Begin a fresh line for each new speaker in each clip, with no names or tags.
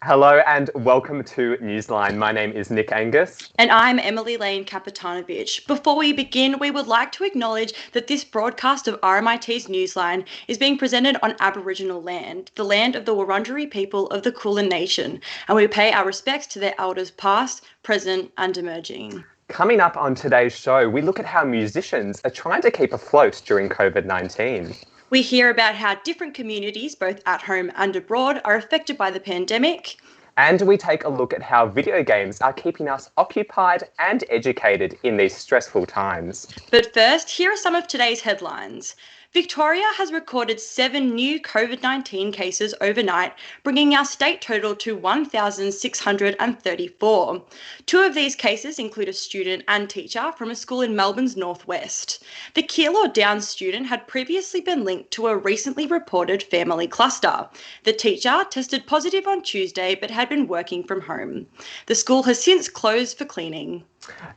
Hello and welcome to Newsline. My name is Nick Angus.
And I'm EMILY-LAYNE KAPETANOVIC. Before we begin, we would like to acknowledge that this broadcast of RMIT's Newsline is being presented on Aboriginal land, the land of the Wurundjeri people of the Kulin Nation, and we pay our respects to their elders past, present and emerging.
Coming up on today's show, we look at how musicians are trying to keep afloat during COVID-19.
We hear about how different communities, both at home and abroad, are affected by the pandemic.
And we take a look at how video games are keeping us occupied and educated in these stressful times.
But first, here are some of today's headlines. Victoria has recorded 7 new COVID-19 cases overnight, bringing our state total to 1,634. 2 of these cases include a student and teacher from a school in Melbourne's northwest. The Keilor Downs student had previously been linked to a recently reported family cluster. The teacher tested positive on Tuesday but had been working from home. The school has since closed for cleaning.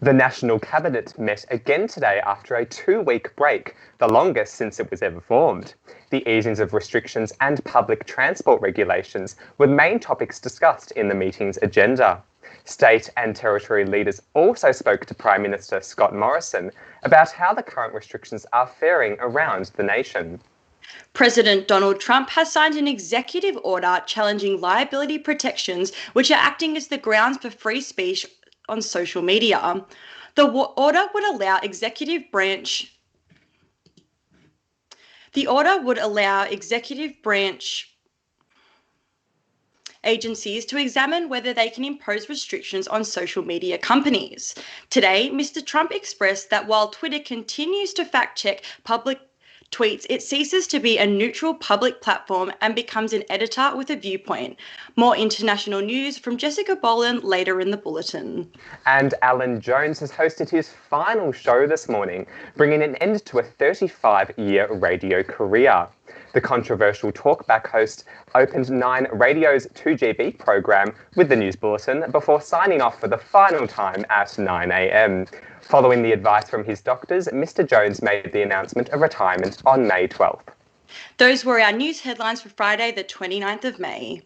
The National Cabinet met again today after a 2-week break, the longest since it was ever formed. The easings of restrictions and public transport regulations were main topics discussed in the meeting's agenda. State and territory leaders also spoke to Prime Minister Scott Morrison about how the current restrictions are faring around the nation.
President Donald Trump has signed an executive order challenging liability protections which are acting as the grounds for free speech on social media. The order would allow executive branch agencies to examine whether they can impose restrictions on social media companies. Today, Mr. Trump expressed that while Twitter continues to fact-check public tweets, it ceases to be a neutral public platform and becomes an editor with a viewpoint. More international news from Jessica Boland later in the bulletin.
And Alan Jones has hosted his final show this morning, bringing an end to a 35-year radio career. The controversial talkback host opened 9 Radio's 2GB program with the news bulletin before signing off for the final time at 9 a.m. Following the advice from his doctors, Mr. Jones made the announcement of retirement on May 12th.
Those were our news headlines for Friday, the 29th of May.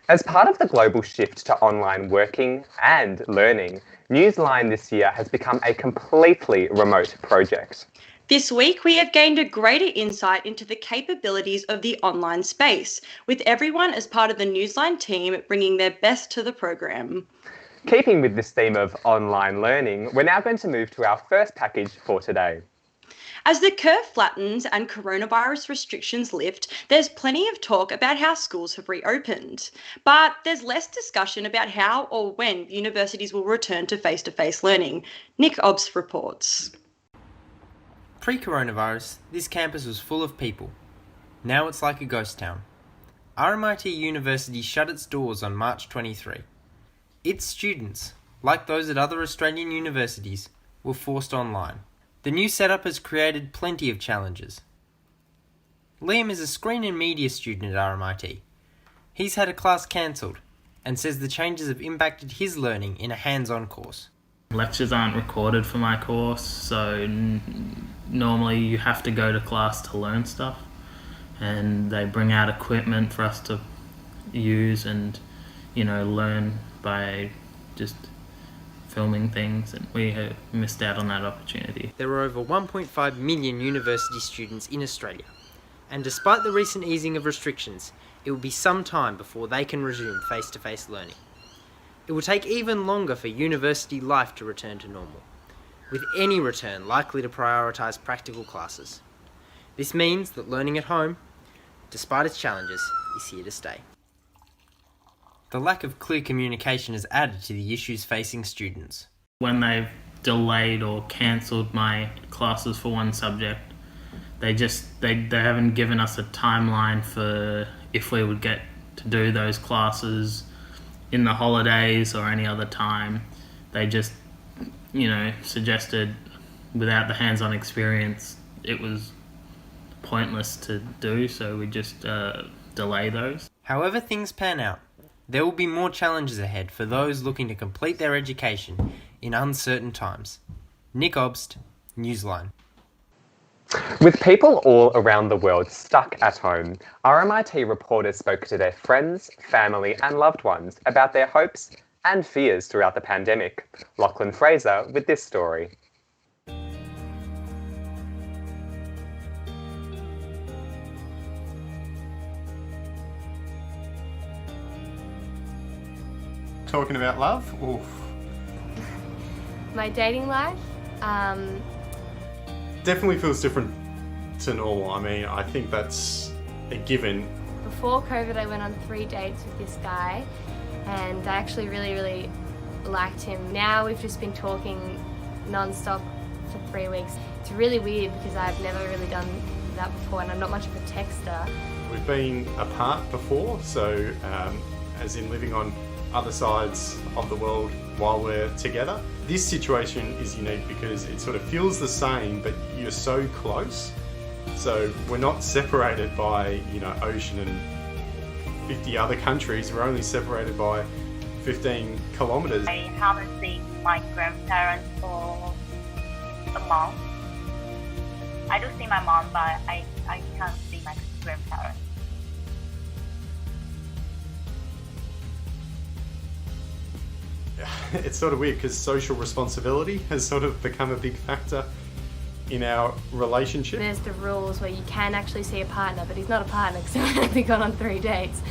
As part of the global shift to online working and learning, Newsline this year has become a completely remote project.
This week, we have gained a greater insight into the capabilities of the online space, with everyone as part of the Newsline team bringing their best to the program.
Keeping with this theme of online learning, we're now going to move to our first package for today.
As the curve flattens and coronavirus restrictions lift, there's plenty of talk about how schools have reopened. But there's less discussion about how or when universities will return to face-to-face learning. Nick Obst reports.
Pre-coronavirus, this campus was full of people. Now it's like a ghost town. RMIT University shut its doors on March 23. Its students, like those at other Australian universities, were forced online. The new setup has created plenty of challenges. Liam is a screen and media student at RMIT. He's had a class cancelled and says the changes have impacted his learning in a hands-on course.
Lectures aren't recorded for my course, so normally you have to go to class to learn stuff, and they bring out equipment for us to use and learn by just filming things, and we have missed out on that opportunity.
There are over 1.5 million university students in Australia, and despite the recent easing of restrictions, it will be some time before they can resume face-to-face learning. It will take even longer for university life to return to normal, with any return likely to prioritise practical classes. This means that learning at home, despite its challenges, is here to stay. The lack of clear communication has added to the issues facing students.
When they've delayed or cancelled my classes for one subject, they haven't given us a timeline for if we would get to do those classes in the holidays or any other time. They just, suggested without the hands-on experience, it was pointless to do, so we just delay those.
However things pan out, there will be more challenges ahead for those looking to complete their education in uncertain times. Nick Obst, Newsline.
With people all around the world stuck at home, RMIT reporters spoke to their friends, family and loved ones about their hopes and fears throughout the pandemic. Lachlan Fraser with this story.
Talking about love? Oof.
My dating life,
Definitely feels different to normal. I mean, I think that's a given.
before COVID I went on 3 dates with this guy and I actually really liked him. Now we've just been talking non-stop for 3 weeks. It's really weird because I've never really done that before and I'm not much of a texter.
We've been apart before, so as in living on other sides of the world while we're together. This situation is unique because it sort of feels the same, but you're so close. So we're not separated by, you know, ocean and 50 other countries. We're only separated by 15 kilometres.
I haven't seen my grandparents for a month. I do see my mom, but I can't see my grandparents.
It's sort of weird because social responsibility has sort of become a big factor in our relationship.
There's the rules where you can actually see a partner, but he's not a partner because I've only gone on 3 dates.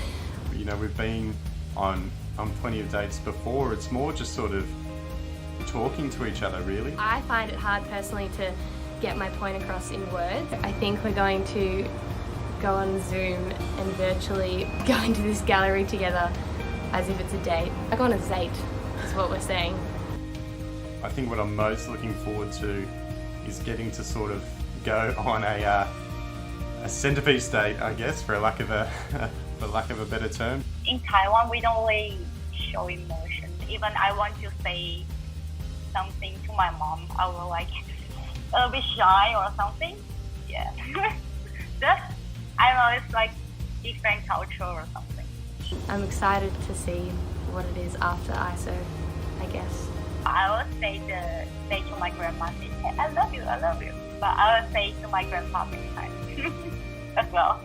You know, we've been on plenty of dates before. It's more just sort of talking to each other, really.
I find it hard personally to get my point across in words. I think we're going to go on Zoom and virtually go into this gallery together as if it's a date. I go on a date. Is what we're saying.
I think what I'm most looking forward to is getting to sort of go on a centerpiece date, I guess, for lack of a better term.
In Taiwan, we don't really show emotion. Even I want to say something to my mom, I will like a bit shy or something. Yeah. Just, I don't know, it's like different culture or something.
I'm excited to see what it is after ISO, I guess.
I would say to my grandma, I love you. But I would say to my grandpa next time as well.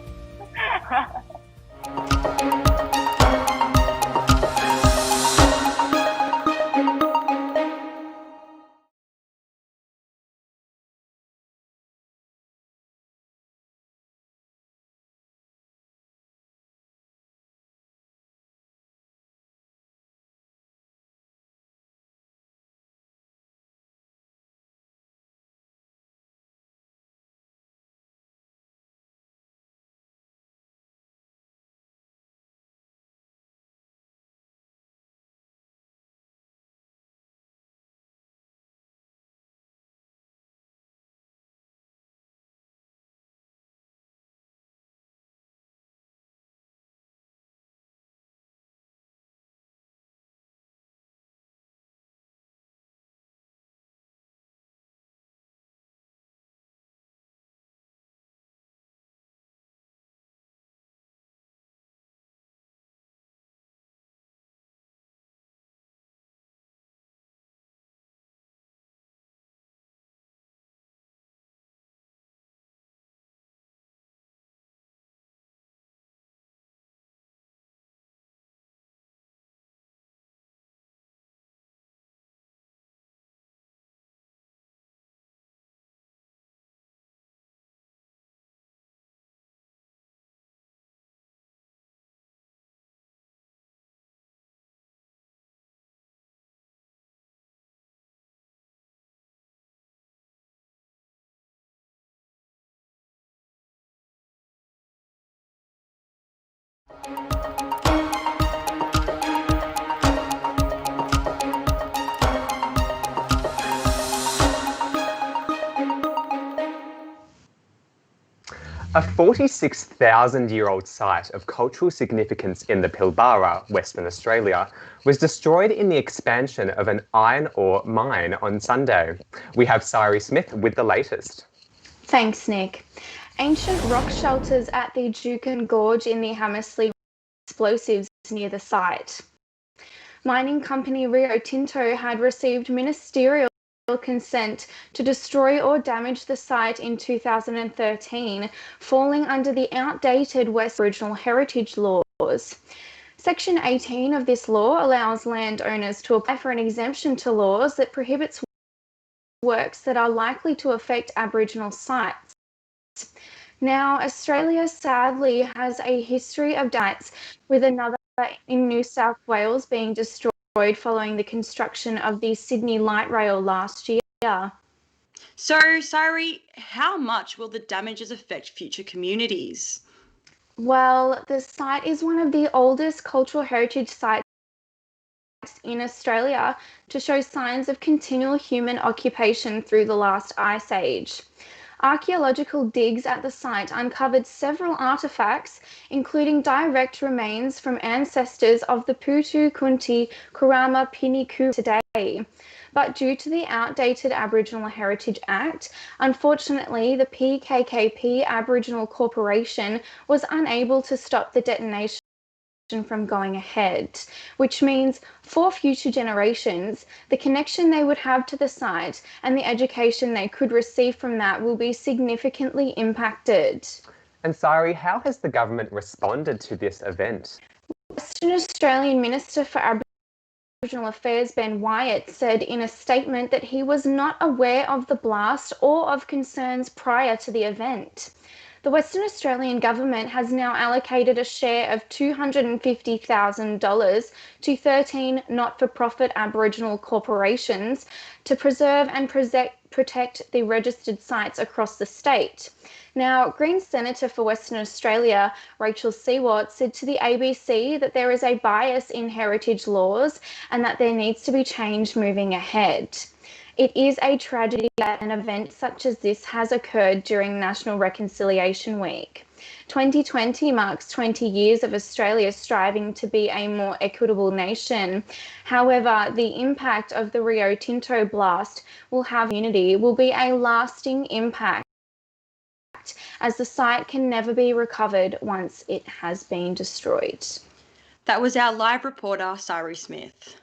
A 46,000-year-old site of cultural significance in the Pilbara, Western Australia, was destroyed in the expansion of an iron ore mine on Sunday. We have SIRI Smith with the latest.
Thanks, Nick. Ancient rock shelters at the Juukan Gorge in the Hamersley explosives near the site. Mining company Rio Tinto had received ministerial consent to destroy or damage the site in 2013, falling under the outdated West Aboriginal heritage laws. Section 18 of this law allows landowners to apply for an exemption to laws that prohibits works that are likely to affect Aboriginal sites. Now, Australia sadly has a history of sites, with another in New South Wales being destroyed following the construction of the Sydney Light Rail last year.
So, Siri, how much will the damages affect future communities?
Well, the site is one of the oldest cultural heritage sites in Australia to show signs of continual human occupation through the last ice age. Archaeological digs at the site uncovered several artefacts, including direct remains from ancestors of the Putu Kunti Kurama Piniku today. But due to the outdated Aboriginal Heritage Act, unfortunately, the PKKP Aboriginal Corporation was unable to stop the detonation from going ahead, which means for future generations, the connection they would have to the site and the education they could receive from that will be significantly impacted.
And Sari, how has the government responded to this event?
Western Australian Minister for Aboriginal Affairs Ben Wyatt said in a statement that he was not aware of the blast or of concerns prior to the event. The Western Australian Government has now allocated a share of $250,000 to 13 not-for-profit Aboriginal corporations to preserve and protect the registered sites across the state. Now, Green Senator for Western Australia, Rachel Seward, said to the ABC that there is a bias in heritage laws and that there needs to be change moving ahead. It is a tragedy that an event such as this has occurred during National Reconciliation Week. 2020 marks 20 years of Australia striving to be a more equitable nation. However, the impact of the Rio Tinto blast will be a lasting impact, as the site can never be recovered once it has been destroyed.
That was our live reporter, Sari Smith.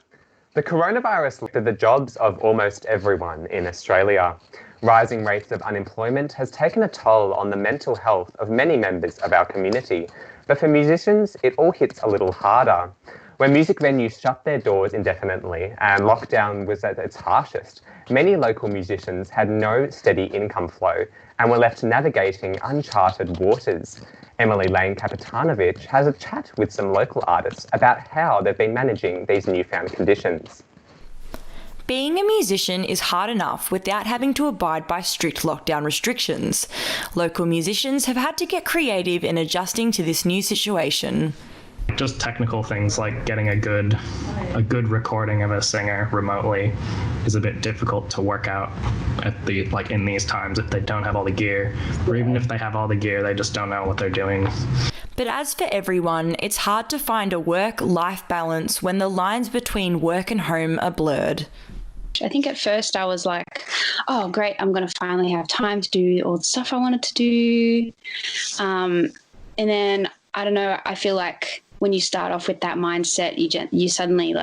The coronavirus lifted the jobs of almost everyone in Australia. Rising rates of unemployment has taken a toll on the mental health of many members of our community, but for musicians, it all hits a little harder. When music venues shut their doors indefinitely and lockdown was at its harshest, many local musicians had no steady income flow and were left navigating uncharted waters. EMILY-LAYNE KAPETANOVIC has a chat with some local artists about how they've been managing these newfound conditions.
Being a musician is hard enough without having to abide by strict lockdown restrictions. Local musicians have had to get creative in adjusting to this new situation.
Just technical things like getting a good recording of a singer remotely is a bit difficult to work out in these times if they don't have all the gear, or even if they have all the gear, they just don't know what they're doing.
But as for everyone, it's hard to find a work-life balance when the lines between work and home are blurred.
I think at first I was like, oh great, I'm going to finally have time to do all the stuff I wanted to do. And then, I don't know, I feel like when you start off with that mindset, you suddenly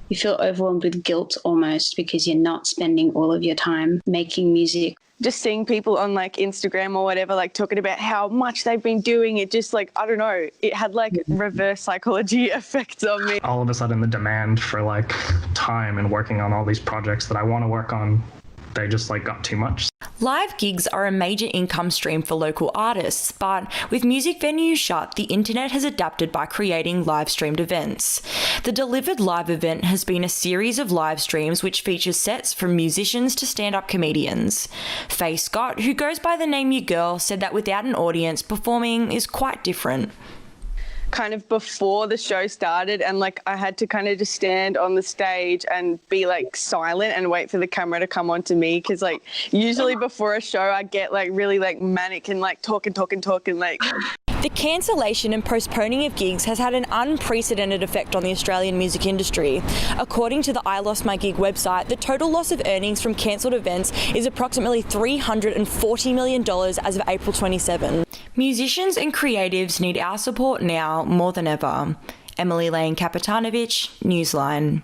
you feel overwhelmed with guilt almost because you're not spending all of your time making music.
Just seeing people on Instagram or whatever, talking about how much they've been doing, it just I don't know, it had reverse psychology effects on me.
All of a sudden the demand for time and working on all these projects that I want to work on, they just got too much.
Live gigs are a major income stream for local artists, but with music venues shut, the internet has adapted by creating live-streamed events. The Delivered Live event has been a series of live streams which features sets from musicians to stand-up comedians. Faye Scott, who goes by the name Your Girl, said that without an audience, performing is quite different.
Kind of before the show started, and I had to kind of just stand on the stage and be silent and wait for the camera to come onto me, because usually before a show I get really manic and talk.
The cancellation and postponing of gigs has had an unprecedented effect on the Australian music industry. According to the I Lost My Gig website, the total loss of earnings from cancelled events is approximately $340 million as of April 27. Musicians and creatives need our support now more than ever. EMILY-LAYNE KAPETANOVIC, Newsline.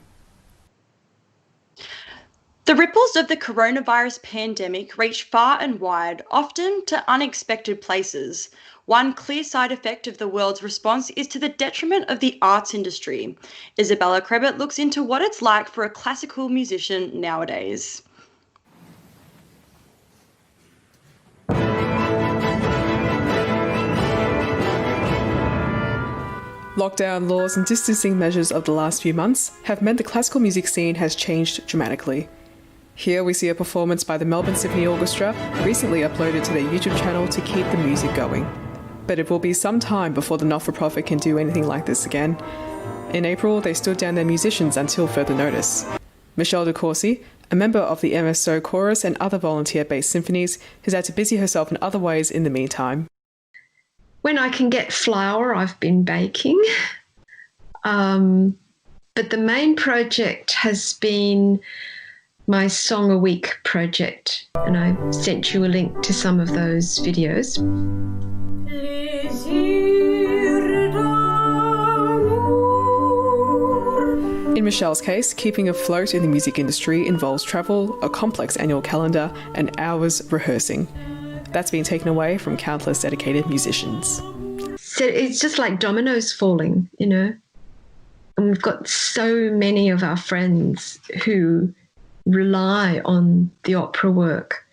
The ripples of the coronavirus pandemic reach far and wide, often to unexpected places. One clear side effect of the world's response is to the detriment of the arts industry. Isabella Krebet looks into what it's like for a classical musician nowadays.
Lockdown laws and distancing measures of the last few months have meant the classical music scene has changed dramatically. Here we see a performance by the Melbourne Symphony Orchestra, recently uploaded to their YouTube channel to keep the music going. But it will be some time before the not-for-profit can do anything like this again. In April, they stood down their musicians until further notice. Michelle De Corsi, a member of the MSO chorus and other volunteer-based symphonies, has had to busy herself in other ways in the meantime.
When I can get flour, I've been baking. But the main project has been my Song a Week project, and I sent you a link to some of those videos.
In Michelle's case, keeping afloat in the music industry involves travel, a complex annual calendar, and hours rehearsing. That's been taken away from countless dedicated musicians.
So it's just like dominoes falling, you know. And we've got so many of our friends who rely on the opera work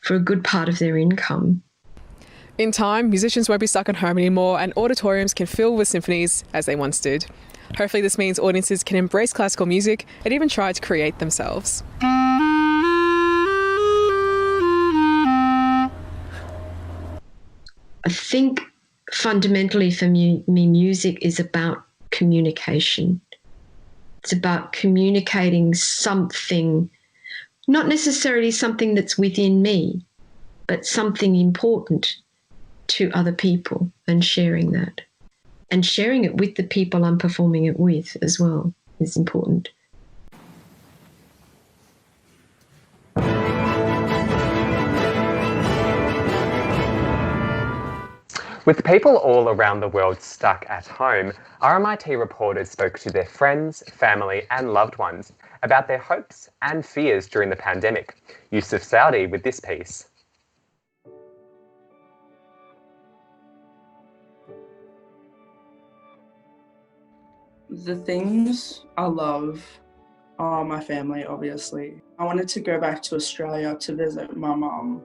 for a good part of their income.
In time, musicians won't be stuck at home anymore and auditoriums can fill with symphonies as they once did. Hopefully this means audiences can embrace classical music and even try to create themselves.
I think fundamentally for me, music is about communication. It's about communicating something, not necessarily something that's within me, but something important to other people, and sharing that. And sharing it with the people I'm performing it with as well is important.
With people all around the world stuck at home, RMIT reporters spoke to their friends, family and loved ones about their hopes and fears during the pandemic. Yusuf Saudi with this piece.
The things I love are my family, obviously. I wanted to go back to Australia to visit my mum,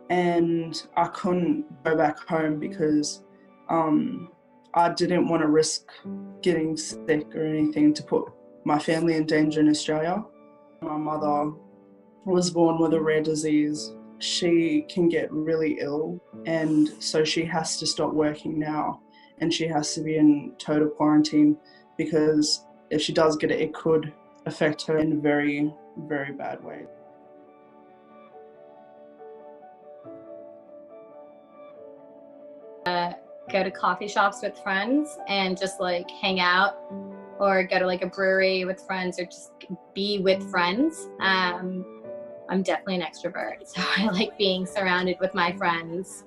and I couldn't go back home because I didn't want to risk getting sick or anything to put my family in danger in Australia. My mother was born with a rare disease. She can get really ill, and so she has to stop working now, and she has to be in total quarantine because if she does get it, it could affect her in a very, very bad way.
Go to coffee shops with friends and just like hang out, or go to like a brewery with friends, or just be with friends. I'm definitely an extrovert, so I like being surrounded with my friends.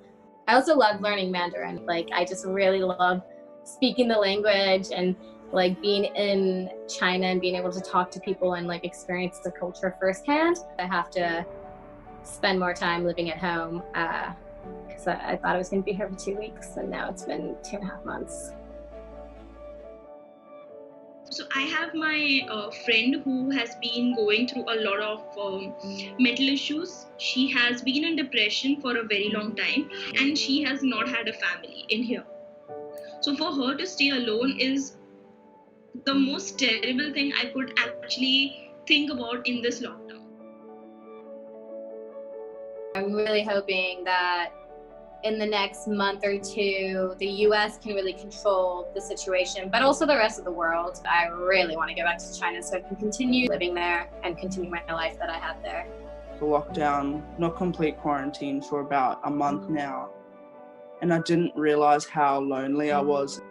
I also love learning Mandarin. Like, I just really love speaking the language and like being in China and being able to talk to people and like experience the culture firsthand. I have to spend more time living at home because I thought I was going to be here for 2 weeks, and now it's been 2.5 months.
So I have my friend who has been going through a lot of mental issues. She has been in depression for a very long time, and she has not had a family in here. So for her to stay alone is the most terrible thing I could actually think about in this lockdown.
I'm really hoping that in the next month or two, the US can really control the situation, but also the rest of the world. I really want to go back to China so I can continue living there and continue my life that I had there.
The lockdown, not complete quarantine for about a month now, and I didn't realize how lonely I was.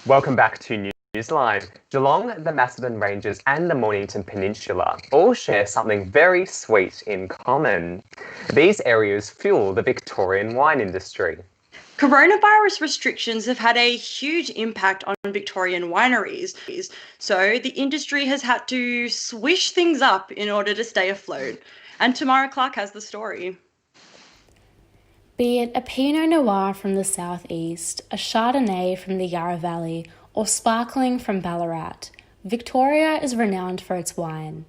Welcome back to Newsline. Geelong, the Macedon Ranges and the Mornington Peninsula all share something very sweet in common. These areas fuel the Victorian wine industry.
Coronavirus restrictions have had a huge impact on Victorian wineries, so the industry has had to swish things up in order to stay afloat. And Tamara Clark has the story.
Be it a Pinot Noir from the southeast, a Chardonnay from the Yarra Valley, or sparkling from Ballarat, Victoria is renowned for its wine.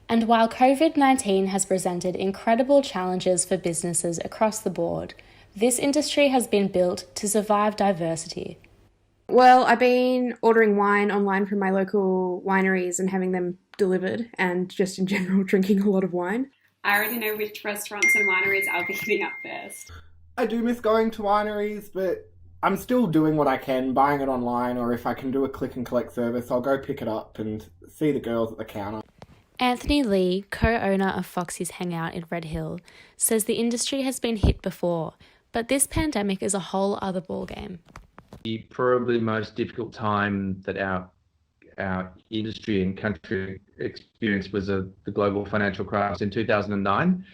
And while COVID-19 has presented incredible challenges for businesses across the board, this industry has been built to survive diversity.
Well, I've been ordering wine online from my local wineries and having them delivered, and just in general drinking a lot of wine.
I already know which restaurants and wineries I'll be hitting up first.
I do miss going to wineries, but I'm still doing what I can, buying it online, or if I can do a click and collect service, I'll go pick it up and see the girls at the counter.
Anthony Lee, co-owner of Foxy's Hangout in Red Hill, says the industry has been hit before, but this pandemic is a whole other ballgame.
The probably most difficult time that our industry and country experienced was the global financial crisis in 2009.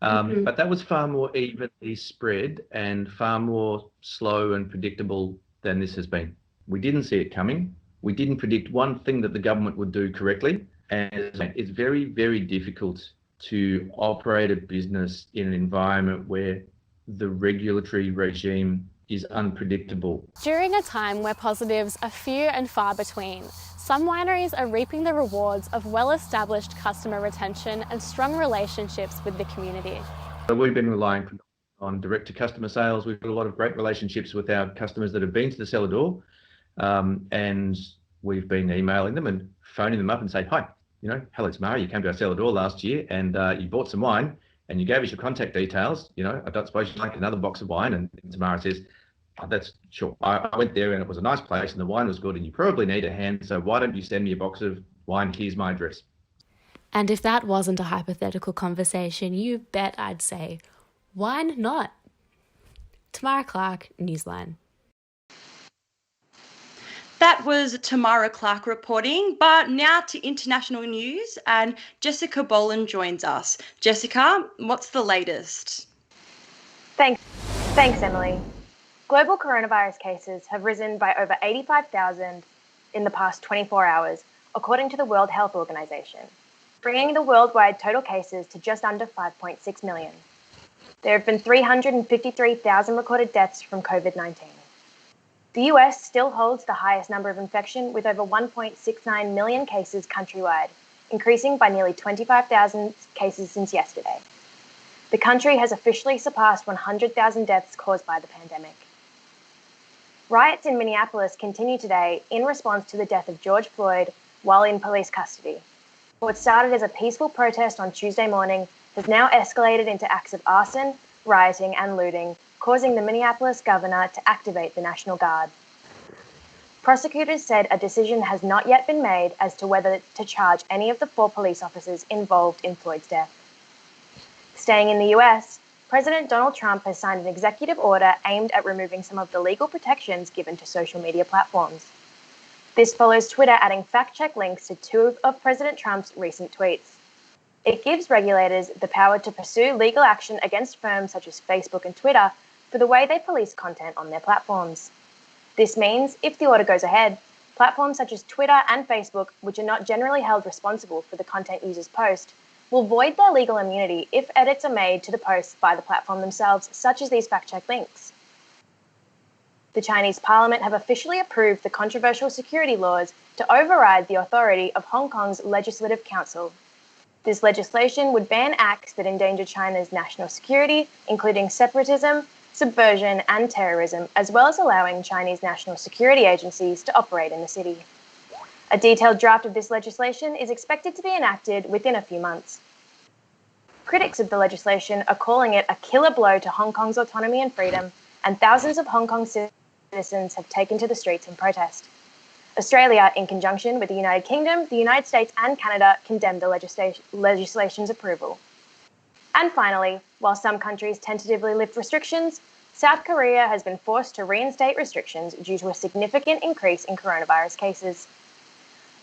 But that was far more evenly spread and far more slow and predictable than this has been. We didn't see it coming. We didn't predict one thing that the government would do correctly. And it's very, very difficult to operate a business in an environment where the regulatory regime is unpredictable.
During a time where positives are few and far between, some wineries are reaping the rewards of well-established customer retention and strong relationships with the community.
So we've been relying on direct-to-customer sales. We've got a lot of great relationships with our customers that have been to the cellar door, and we've been emailing them and phoning them up and saying, hi, hello, Tamara, you came to our cellar door last year and you bought some wine and you gave us your contact details. I don't suppose you'd like another box of wine. And Tamara says, oh, that's sure. I went there and it was a nice place and the wine was good and you probably need a hand. So why don't you send me a box of wine? Here's my address.
And if that wasn't a hypothetical conversation, you bet I'd say, why not? Tamara Clark, Newsline.
That was Tamara Clark reporting, but now to international news, and Jessica Boland joins us. Jessica, what's the latest?
Thanks, Emily. Global coronavirus cases have risen by over 85,000 in the past 24 hours, according to the World Health Organization, bringing the worldwide total cases to just under 5.6 million. There have been 353,000 recorded deaths from COVID-19. The US still holds the highest number of infection with over 1.69 million cases countrywide, increasing by nearly 25,000 cases since yesterday. The country has officially surpassed 100,000 deaths caused by the pandemic. Riots in Minneapolis continue today in response to the death of George Floyd while in police custody. What started as a peaceful protest on Tuesday morning has now escalated into acts of arson, rioting and looting, causing the Minneapolis governor to activate the National Guard. Prosecutors said a decision has not yet been made as to whether to charge any of the 4 police officers involved in Floyd's death. Staying in the US, President Donald Trump has signed an executive order aimed at removing some of the legal protections given to social media platforms. This follows Twitter adding fact-check links to 2 of President Trump's recent tweets. It gives regulators the power to pursue legal action against firms such as Facebook and Twitter for the way they police content on their platforms. This means, if the order goes ahead, platforms such as Twitter and Facebook, which are not generally held responsible for the content users post, will void their legal immunity if edits are made to the posts by the platform themselves, such as these fact-check links. The Chinese Parliament have officially approved the controversial security laws to override the authority of Hong Kong's Legislative Council. This legislation would ban acts that endanger China's national security, including separatism, subversion and terrorism, as well as allowing Chinese national security agencies to operate in the city. A detailed draft of this legislation is expected to be enacted within a few months. Critics of the legislation are calling it a killer blow to Hong Kong's autonomy and freedom, and thousands of Hong Kong citizens have taken to the streets in protest. Australia, in conjunction with the United Kingdom, the United States and Canada, condemned the legislation's approval. And finally, while some countries tentatively lift restrictions, South Korea has been forced to reinstate restrictions due to a significant increase in coronavirus cases.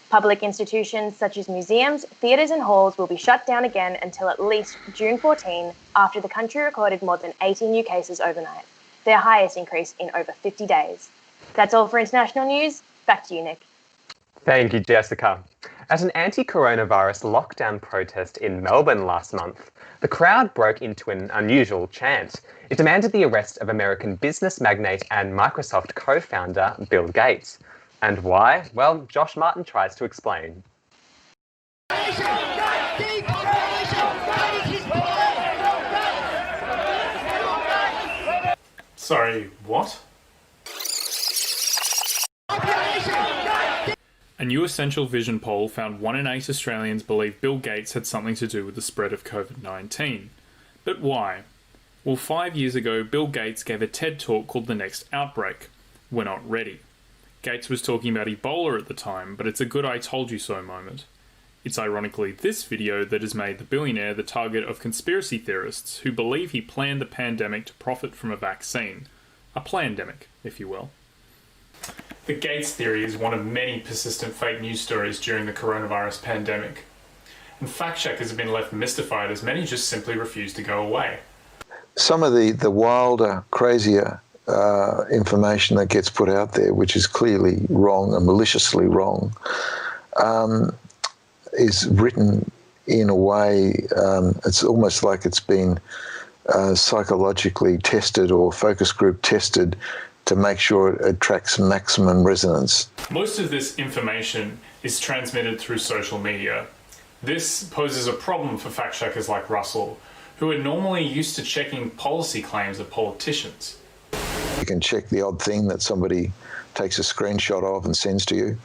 Public institutions such as museums, theatres and halls will be shut down again until at least June 14, after the country recorded more than 80 new cases overnight, their highest increase in over 50 days. That's all for international news. Back to you, Nick.
Thank you, Jessica. At an anti-coronavirus lockdown protest in Melbourne last month, the crowd broke into an unusual chant. It demanded the arrest of American business magnate and Microsoft co-founder Bill Gates. And why? Well, Josh Martin tries to explain.
Sorry, what? A new Essential Vision poll found 1 in 8 Australians believe Bill Gates had something to do with the spread of COVID-19. But why? Well, 5 years ago, Bill Gates gave a TED talk called The Next Outbreak. We're not ready. Gates was talking about Ebola at the time, but it's a good I told you so moment. It's ironically this video that has made the billionaire the target of conspiracy theorists who believe he planned the pandemic to profit from a vaccine. A plandemic, if you will. The Gates theory is one of many persistent fake news stories during the coronavirus pandemic. And fact-checkers have been left mystified as many just simply refuse to go away.
Some of the wilder, crazier information that gets put out there, which is clearly wrong and maliciously wrong, is written in a way, it's almost like it's been psychologically tested or focus group tested to make sure it attracts maximum resonance.
Most of this information is transmitted through social media. This poses a problem for fact-checkers like Russell, who are normally used to checking policy claims of politicians.
You can check the odd thing that somebody takes a screenshot of and sends to you,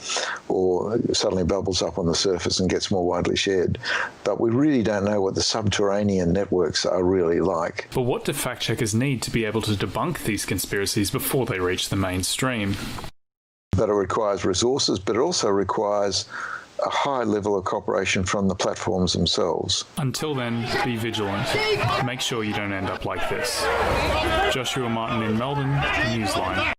or suddenly bubbles up on the surface and gets more widely shared. But we really don't know what the subterranean networks are really like.
But what do fact-checkers need to be able to debunk these conspiracies before they reach the mainstream?
But it requires resources, but it also requires a high level of cooperation from the platforms themselves.
Until then, be vigilant. Make sure you don't end up like this. Joshua Martin in Melbourne, Newsline.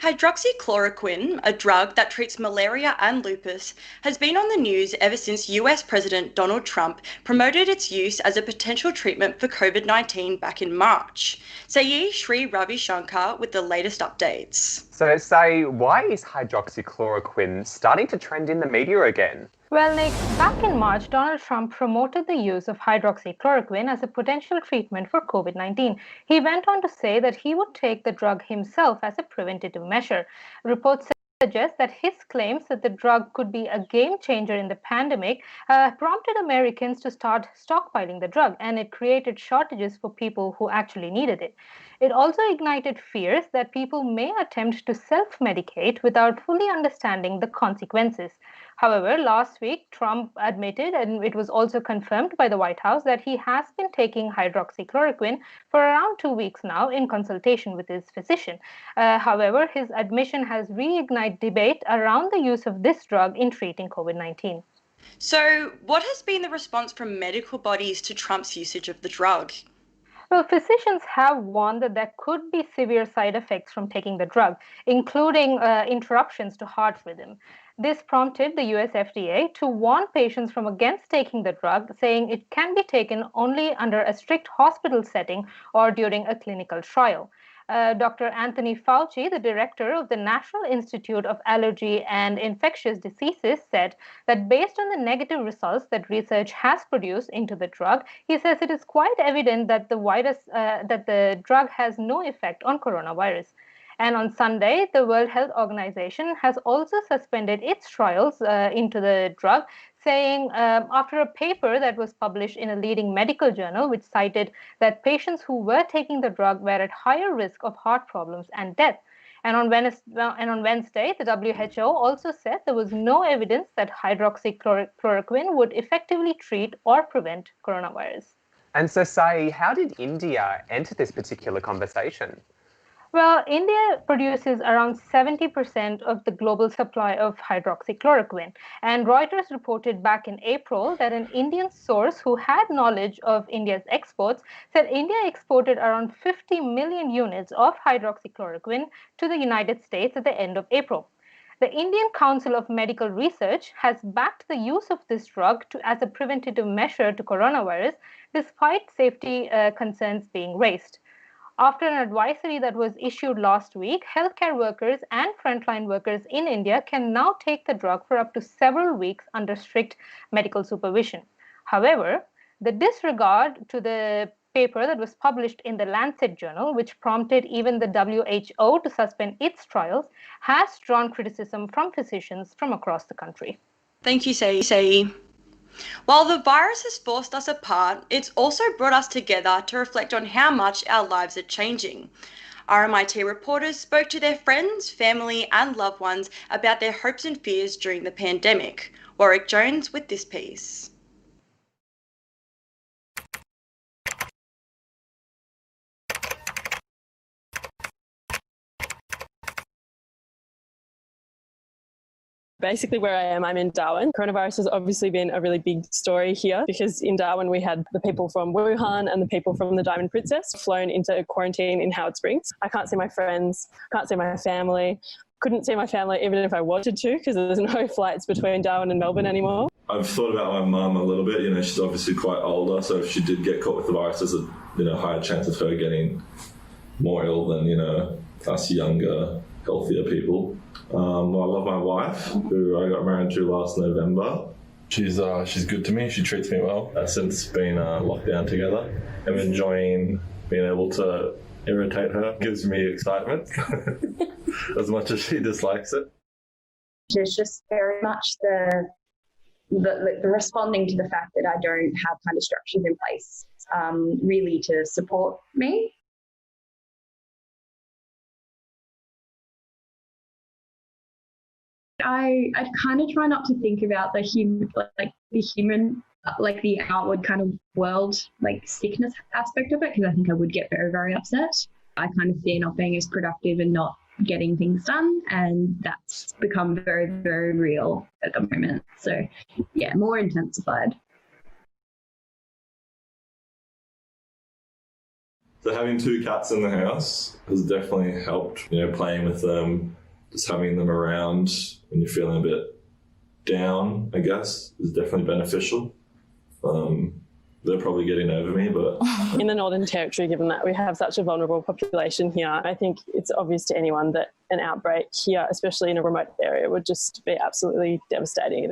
Hydroxychloroquine, a drug that treats malaria and lupus, has been on the news ever since US President Donald Trump promoted its use as a potential treatment for COVID-19 back in March. Sayi Sri Ravi Shankar with the latest updates.
So, Say, why is hydroxychloroquine starting to trend in the media again?
Well, Nick, back in March, Donald Trump promoted the use of hydroxychloroquine as a potential treatment for COVID-19. He went on to say that he would take the drug himself as a preventative measure. Reports suggest that his claims that the drug could be a game changer in the pandemic prompted Americans to start stockpiling the drug, and it created shortages for people who actually needed it. It also ignited fears that people may attempt to self-medicate without fully understanding the consequences. However, last week, Trump admitted, and it was also confirmed by the White House, that he has been taking hydroxychloroquine for around 2 weeks now in consultation with his physician. However, his admission has reignited debate around the use of this drug in treating COVID-19.
So, what has been the response from medical bodies to Trump's usage of the drug?
Well, physicians have warned that there could be severe side effects from taking the drug, including interruptions to heart rhythm. This prompted the US FDA to warn patients from against taking the drug, saying it can be taken only under a strict hospital setting or during a clinical trial. Dr. Anthony Fauci, the director of the National Institute of Allergy and Infectious Diseases, said that based on the negative results that research has produced into the drug, he says it is quite evident that the drug has no effect on coronavirus. And on Sunday, the World Health Organization has also suspended its trials into the drug, saying after a paper that was published in a leading medical journal, which cited that patients who were taking the drug were at higher risk of heart problems and death. And on Wednesday, the WHO also said there was no evidence that hydroxychloroquine would effectively treat or prevent coronavirus.
And so, Sai, how did India enter this particular conversation?
Well, India produces around 70% of the global supply of hydroxychloroquine, and Reuters reported back in April that an Indian source who had knowledge of India's exports said India exported around 50 million units of hydroxychloroquine to the United States at the end of April. The Indian Council of Medical Research has backed the use of this drug as a preventative measure to coronavirus, despite safety concerns being raised. After an advisory that was issued last week, healthcare workers and frontline workers in India can now take the drug for up to several weeks under strict medical supervision. However, the disregard to the paper that was published in the Lancet journal, which prompted even the WHO to suspend its trials, has drawn criticism from physicians from across the country.
Thank you, Sei. While the virus has forced us apart, it's also brought us together to reflect on how much our lives are changing. RMIT reporters spoke to their friends, family, and loved ones about their hopes and fears during the pandemic. Warwick Jones with this piece.
Basically where I am, I'm in Darwin. Coronavirus has obviously been a really big story here because in Darwin we had the people from Wuhan and the people from the Diamond Princess flown into quarantine in Howard Springs. I can't see my friends, can't see my family, couldn't see my family even if I wanted to because there's no flights between Darwin and Melbourne anymore.
I've thought about my mum a little bit. She's obviously quite older, so if she did get caught with the virus, there's a higher chance of her getting more ill than us younger, healthier people. I love my wife, who I got married to last November. She's good to me. She treats me well. Since being locked down together, I'm enjoying being able to irritate her. Gives me excitement as much as she dislikes it.
There's just very much the responding to the fact that I don't have kind of structures in place really to support me. I kind of try not to think about the human, the outward kind of world, sickness aspect of it, because I think I would get very, very upset. I kind of fear not being as productive and not getting things done, and that's become very, very real at the moment. So, yeah, more intensified.
So having 2 cats in the house has definitely helped, playing with them, just having them around when you're feeling a bit down, I guess, is definitely beneficial. They're probably getting over me, but...
In the Northern Territory, given that we have such a vulnerable population here, I think it's obvious to anyone that an outbreak here, especially in a remote area, would just be absolutely devastating.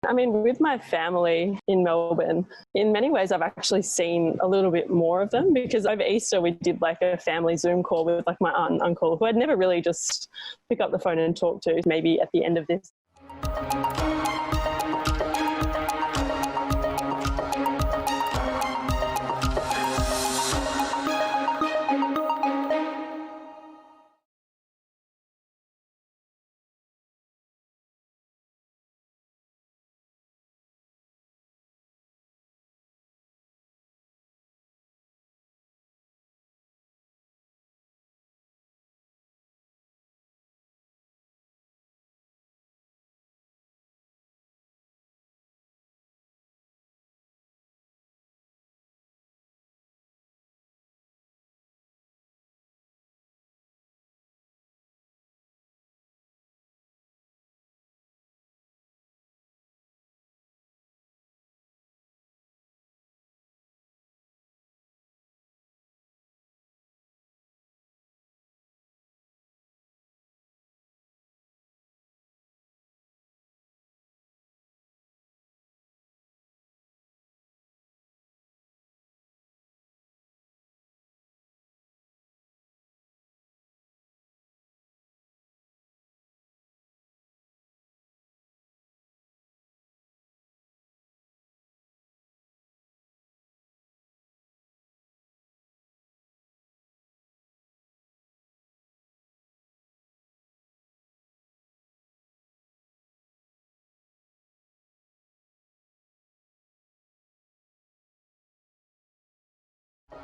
I mean, with my family in Melbourne, in many ways I've actually seen a little bit more of them because over Easter we did a family Zoom call with my aunt and uncle who I'd never really just pick up the phone and talk to, maybe at the end of this.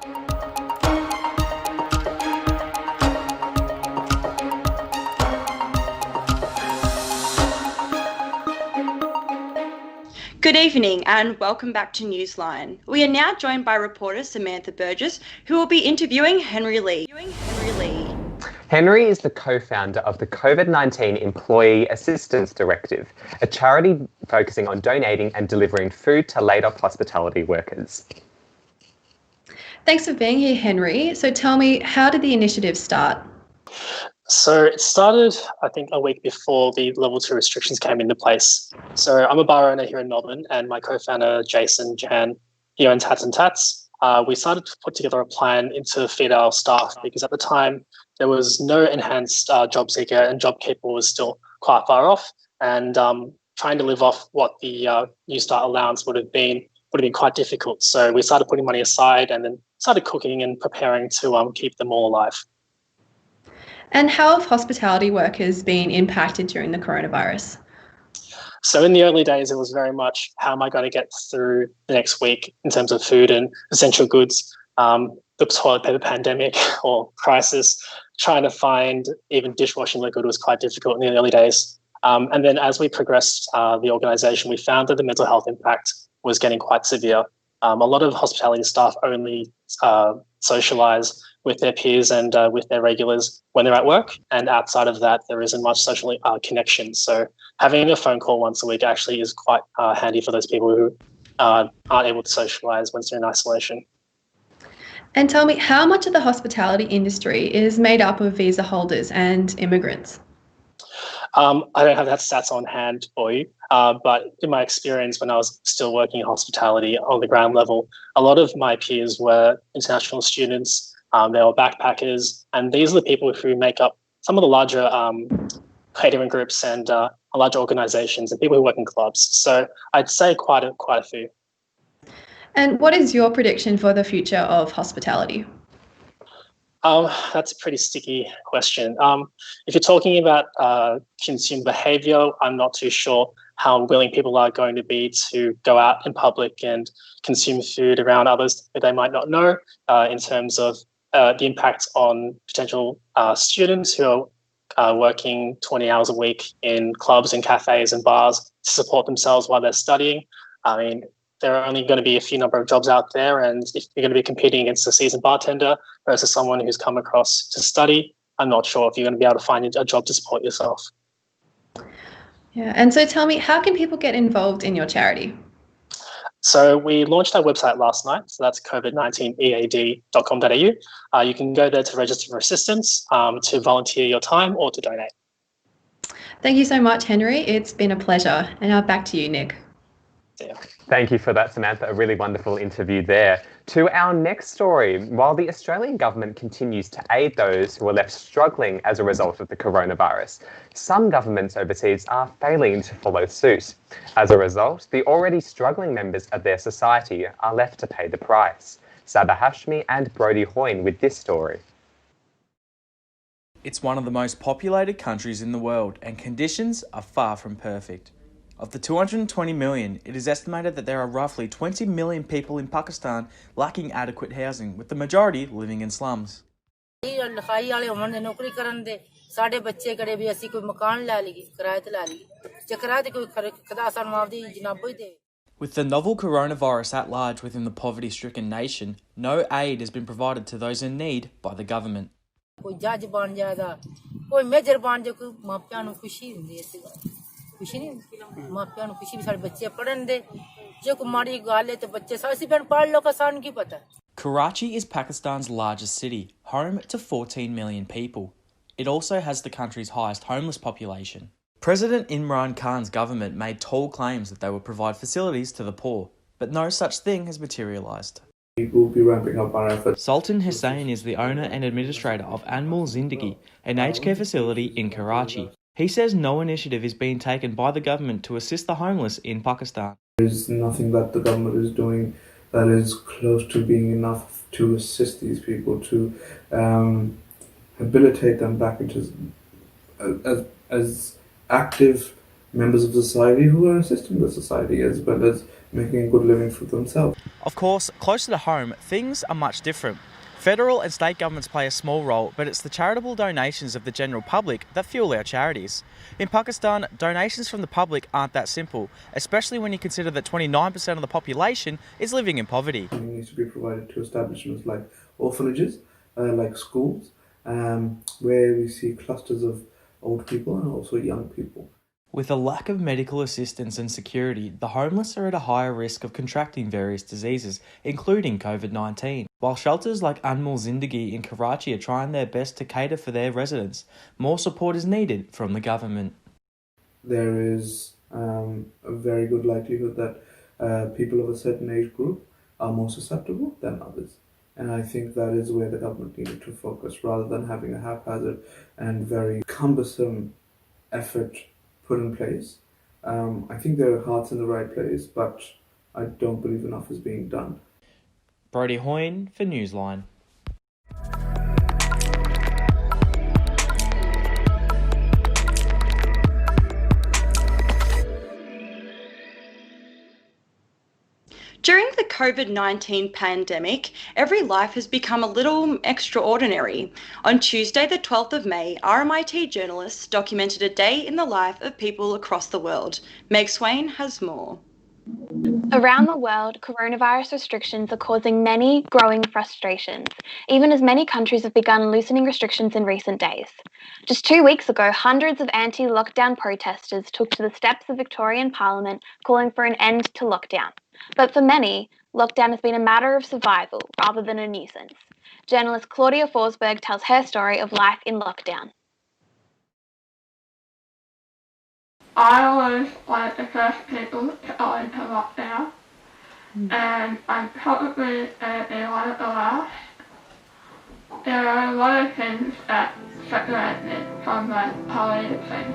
Good evening and welcome back to Newsline. We are now joined by reporter Samantha Burgess, who will be interviewing Henry Lee.
Henry is the co-founder of the COVID-19 Employee Assistance Directive, a charity focusing on donating and delivering food to laid-off hospitality workers.
Thanks for being here, Henry. So tell me, how did the initiative start?
So it started, I think, a week before the level 2 restrictions came into place. So I'm a bar owner here in Melbourne, and my co-founder, Jason, Jan, he owns Hats and Tats. We started to put together a plan to feed our staff because at the time there was no enhanced job seeker and JobKeeper was still quite far off. And trying to live off what the New Start allowance would have been quite difficult. So we started putting money aside and then started cooking and preparing to keep them all alive.
And how have hospitality workers been impacted during the coronavirus?
So in the early days, it was very much, how am I going to get through the next week in terms of food and essential goods, the toilet paper pandemic or crisis, trying to find even dishwashing liquid was quite difficult in the early days. And then as we progressed the organisation, we found that the mental health impact was getting quite severe. A lot of hospitality staff only socialise with their peers and with their regulars when they're at work. And outside of that, there isn't much social connection. So having a phone call once a week actually is quite handy for those people who aren't able to socialise when they're in isolation.
And tell me, how much of the hospitality industry is made up of visa holders and immigrants?
I don't have that stats on hand for you, but in my experience when I was still working in hospitality on the ground level, a lot of my peers were international students. They were backpackers, and these are the people who make up some of the larger catering groups and larger organisations and people who work in clubs. So I'd say quite a few.
And what is your prediction for the future of hospitality?
That's a pretty sticky question. If you're talking about consumer behaviour, I'm not too sure how willing people are going to be to go out in public and consume food around others that they might not know in terms of the impact on potential students who are working 20 hours a week in clubs and cafes and bars to support themselves while they're studying. I mean, there are only going to be a few number of jobs out there, and if you're going to be competing against a seasoned bartender versus someone who's come across to study, I'm not sure if you're going to be able to find a job to support yourself.
Yeah, and so tell me, how can people get involved in your charity?
So we launched our website last night, so that's covid19ead.com.au. You can go there to register for assistance, to volunteer your time or to donate.
Thank you so much, Henry. It's been a pleasure. And now back to you, Nick.
Yeah.
Thank you for that, Samantha. A really wonderful interview there. To our next story, while the Australian government continues to aid those who are left struggling as a result of the coronavirus, some governments overseas are failing to follow suit. As a result, the already struggling members of their society are left to pay the price. Sabah Hashmi and BRODIE HOYNE with this story.
It's one of the most populated countries in the world, and conditions are far from perfect. Of the 220 million, it is estimated that there are roughly 20 million people in Pakistan lacking adequate housing, with the majority living in slums. With the novel coronavirus at large within the poverty-stricken nation, no aid has been provided to those in need by the government. Karachi is Pakistan's largest city, home to 14 million people. It also has the country's highest homeless population. President Imran Khan's government made tall claims that they would provide facilities to the poor, but no such thing has materialised.
We will be ramping up our efforts.
Sultan Hussain is the owner and administrator of Anmol Zindagi, an aged care facility in Karachi. He says no initiative is being taken by the government to assist the homeless in Pakistan.
There is nothing that the government is doing that is close to being enough to assist these people, to habilitate them back into as active members of society who are assisting the society as well as making a good living for themselves.
Of course, closer to home, things are much different. Federal and state governments play a small role, but it's the charitable donations of the general public that fuel our charities. In Pakistan, donations from the public aren't that simple, especially when you consider that 29% of the population is living in poverty.
It needs to be provided to establishments like orphanages, like schools, where we see clusters of old people and also young people.
With a lack of medical assistance and security, the homeless are at a higher risk of contracting various diseases, including COVID-19. While shelters like Anmol Zindagi in Karachi are trying their best to cater for their residents, more support is needed from the government.
There is a very good likelihood that people of a certain age group are more susceptible than others. And I think that is where the government needed to focus, rather than having a haphazard and very cumbersome effort put in place. I think their heart's in the right place, but I don't believe enough is being done.
BRODIE HOYNE for Newsline.
During the COVID-19 pandemic, every life has become a little extraordinary. On Tuesday, the 12th of May, RMIT journalists documented a day in the life of people across the world. Meg Swain has more.
Around the world, coronavirus restrictions are causing many growing frustrations, even as many countries have begun loosening restrictions in recent days. Just 2 weeks ago, hundreds of anti-lockdown protesters took to the steps of Victorian Parliament calling for an end to lockdown. But for many, lockdown has been a matter of survival rather than a nuisance. Journalist Claudia Forsberg tells her story of life in lockdown.
I was one of the first people to go into lockdown, and I'm probably going to be one of the last. There are a lot of things that separate me from my colleagues and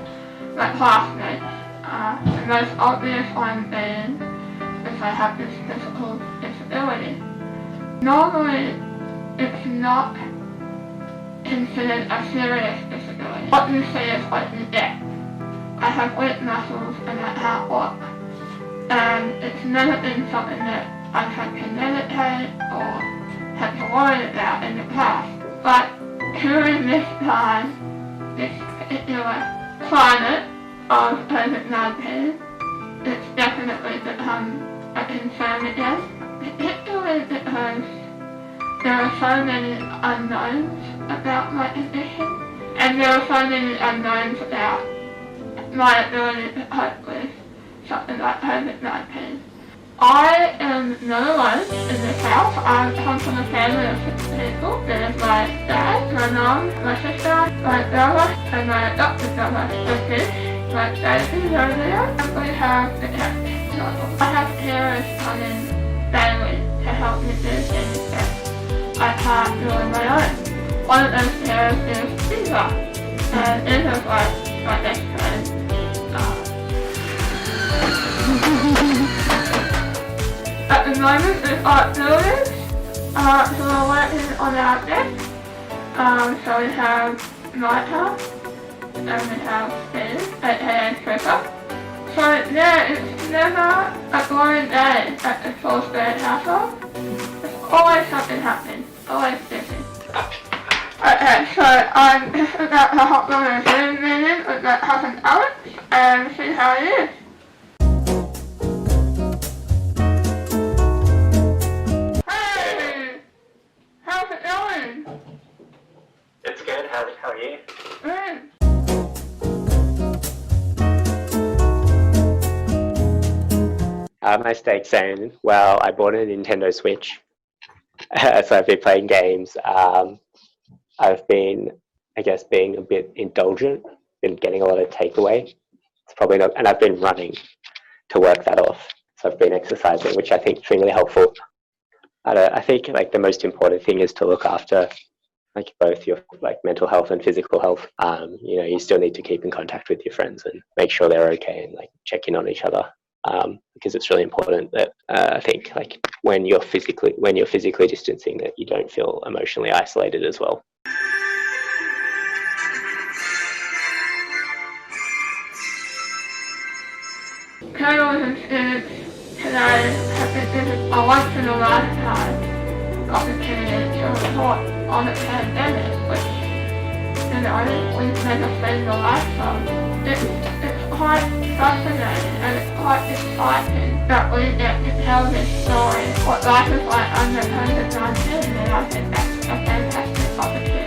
my classmates. The most obvious one being is I have this physical disability. Normally, it's not considered a serious disability. What you see is what you get. I have weak muscles and I can't walk. And it's never been something that I've had to meditate or had to worry about in the past. But during this time, this particular climate of COVID-19, it's definitely become a concern again, particularly because there are so many unknowns about my condition, and there are so many unknowns about my ability to cope with something like COVID-19. I am no one in this house. I come from a family of 6 people. There's my dad, my mum, my sister, my brother, and my adopted brother, the fish, my baby over there, and we have the cat. I have carers come in daily to help me do things that I can't do on my own. One of those carers is Eva, and Eva's like my best friend. At the moment, there's art builders who are working on our desk. So we have Lighthouse, and we have Steve, aka Trevor. So yeah, it's never a boring day at the Salisbury household. There's always something happening, always busy. Okay, so I'm just about to hop on a Zoom meeting with my cousin Alex and see how it is. Hey! How's it going?
It's good, how are you?
Good.
My stakes saying, well, I bought a Nintendo Switch, so I've been playing games. I've been, I guess, being a bit indulgent, been getting a lot of takeaway. It's probably not, and I've been running to work that off. So I've been exercising, which I think has been really helpful. I think like the most important thing is to look after like both your like mental health and physical health. You know, you still need to keep in contact with your friends and make sure they're okay and like check in on each other. Because it's really important that I think like when you're physically distancing, that you don't feel emotionally isolated as well.
Journalism students today have been given a once-in-a-lifetime opportunity to report on the pandemic, which, we've never seen the likes of. It's quite fascinating and it's quite exciting that we get to tell this story, what life is like under COVID-19, and I think that's a fantastic opportunity.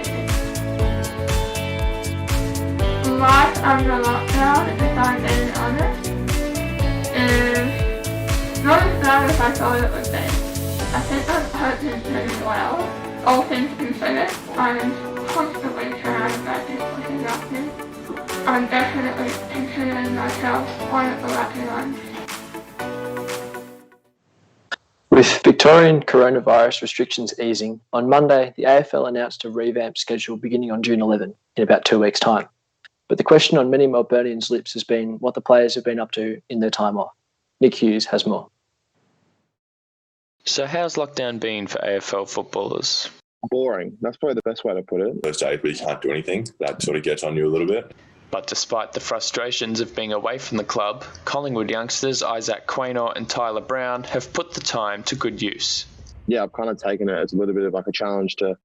Life under lockdown, if I'm being honest, is not as bad as I thought it would be. I think I'm coping pretty well, all things considered. I'm constantly surrounded by people who love me. I'm definitely considering myself one of the lucky ones.
With Victorian coronavirus restrictions easing, on Monday the AFL announced a revamped schedule beginning on June 11, in about 2 weeks' time. But the question on many Melburnians' lips has been what the players have been up to in their time off. Nick Hughes has more.
So how's lockdown been for AFL footballers?
Boring. That's probably the best way to put it.
Those days where you can't do anything, that sort of gets on you a little bit.
But despite the frustrations of being away from the club, Collingwood youngsters Isaac Quaynor and Tyler Brown have put the time to good use.
Yeah, I've kind of taken it as a little bit of like a challenge to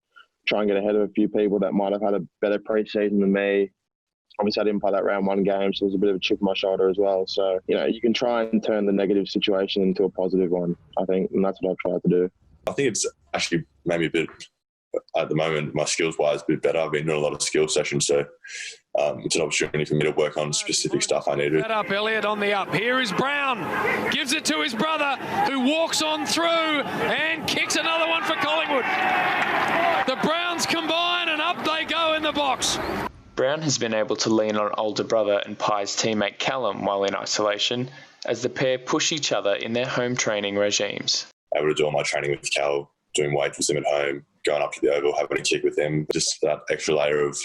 try and get ahead of a few people that might have had a better pre-season than me. Obviously, I didn't play that round one game, so there's a bit of a chip on my shoulder as well. So, you can try and turn the negative situation into a positive one, I think, and that's what I've tried to do.
I think it's actually made me a bit, at the moment, my skills-wise, a bit better. I've been doing a lot of skill sessions, so it's an opportunity for me to work on specific stuff I need to.
That up, Elliott on the up. Here is Brown. Gives it to his brother, who walks on through and kicks another one for Collingwood. The Browns combine and up they go in the box.
Brown has been able to lean on older brother and Pye's teammate Callum while in isolation, as the pair push each other in their home training regimes.
Able to do all my training with Cal, doing weights with him at home, going up to the Oval, having a kick with him. Just that extra layer of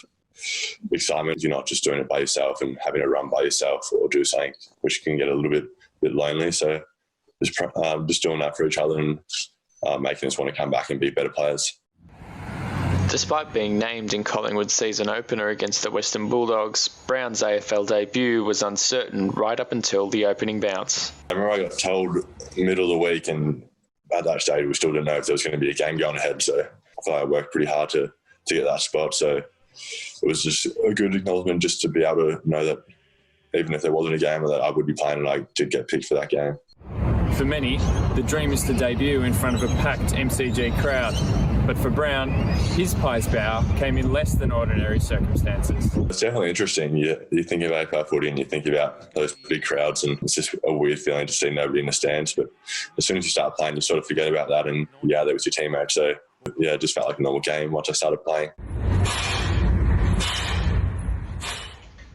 excitement. You're not just doing it by yourself and having to run by yourself or do something, which can get a little bit lonely. So just doing that for each other and making us want to come back and be better players.
Despite being named in Collingwood's season opener against the Western Bulldogs, Brown's AFL debut was uncertain right up until the opening bounce.
I remember I got told middle of the week, and at that stage we still didn't know if there was going to be a game going ahead, so I thought I worked pretty hard to get that spot. So it was just a good acknowledgement just to be able to know that even if there wasn't a game, that I would be playing and I did get picked for that game.
For many, the dream is to debut in front of a packed MCG crowd. But for Brown, his Pies bow came in less than ordinary circumstances.
It's definitely interesting. You think about AFL footy and you think about those big crowds, and it's just a weird feeling to see nobody in the stands. But as soon as you start playing, you sort of forget about that, and there was your teammate. So it just felt like a normal game once I started playing.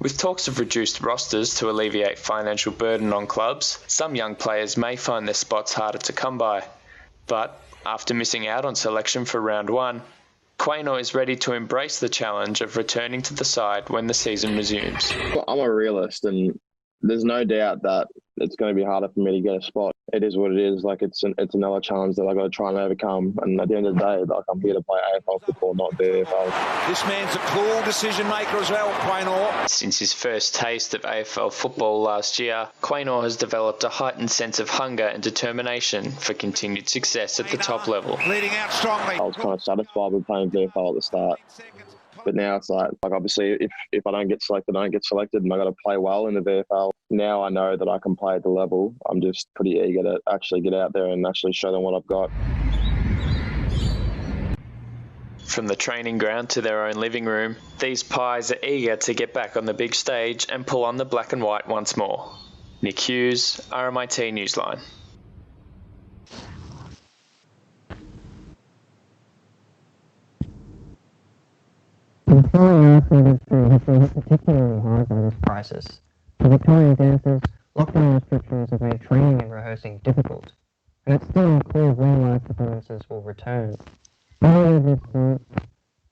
With talks of reduced rosters to alleviate financial burden on clubs, some young players may find their spots harder to come by. But after missing out on selection for round one, Quaynor is ready to embrace the challenge of returning to the side when the season resumes.
I'm a realist, and there's no doubt that it's going to be harder for me to get a spot. It is what it is. Like it's another challenge that I've got to try and overcome. And at the end of the day, like I'm here to play AFL football, not VFL.
This man's a cool decision maker as well, Quaynor.
Since his first taste of AFL football last year, Quaynor has developed a heightened sense of hunger and determination for continued success at the top level.
Leading out strongly.
I was kind of satisfied with playing VFL at the start. But now it's like obviously if I don't get selected, I don't get selected, and I got to play well in the VFL. Now I know that I can play at the level. I'm just pretty eager to actually get out there and actually show them what I've got.
From the training ground to their own living room, these Pies are eager to get back on the big stage and pull on the black and white once more. Nick Hughes, RMIT Newsline.
The Victorian arts industry has been hit particularly hard by this crisis. For Victorian dancers, lockdown restrictions have made training and rehearsing difficult, and it's still unclear when live performances will return. Earlier this month,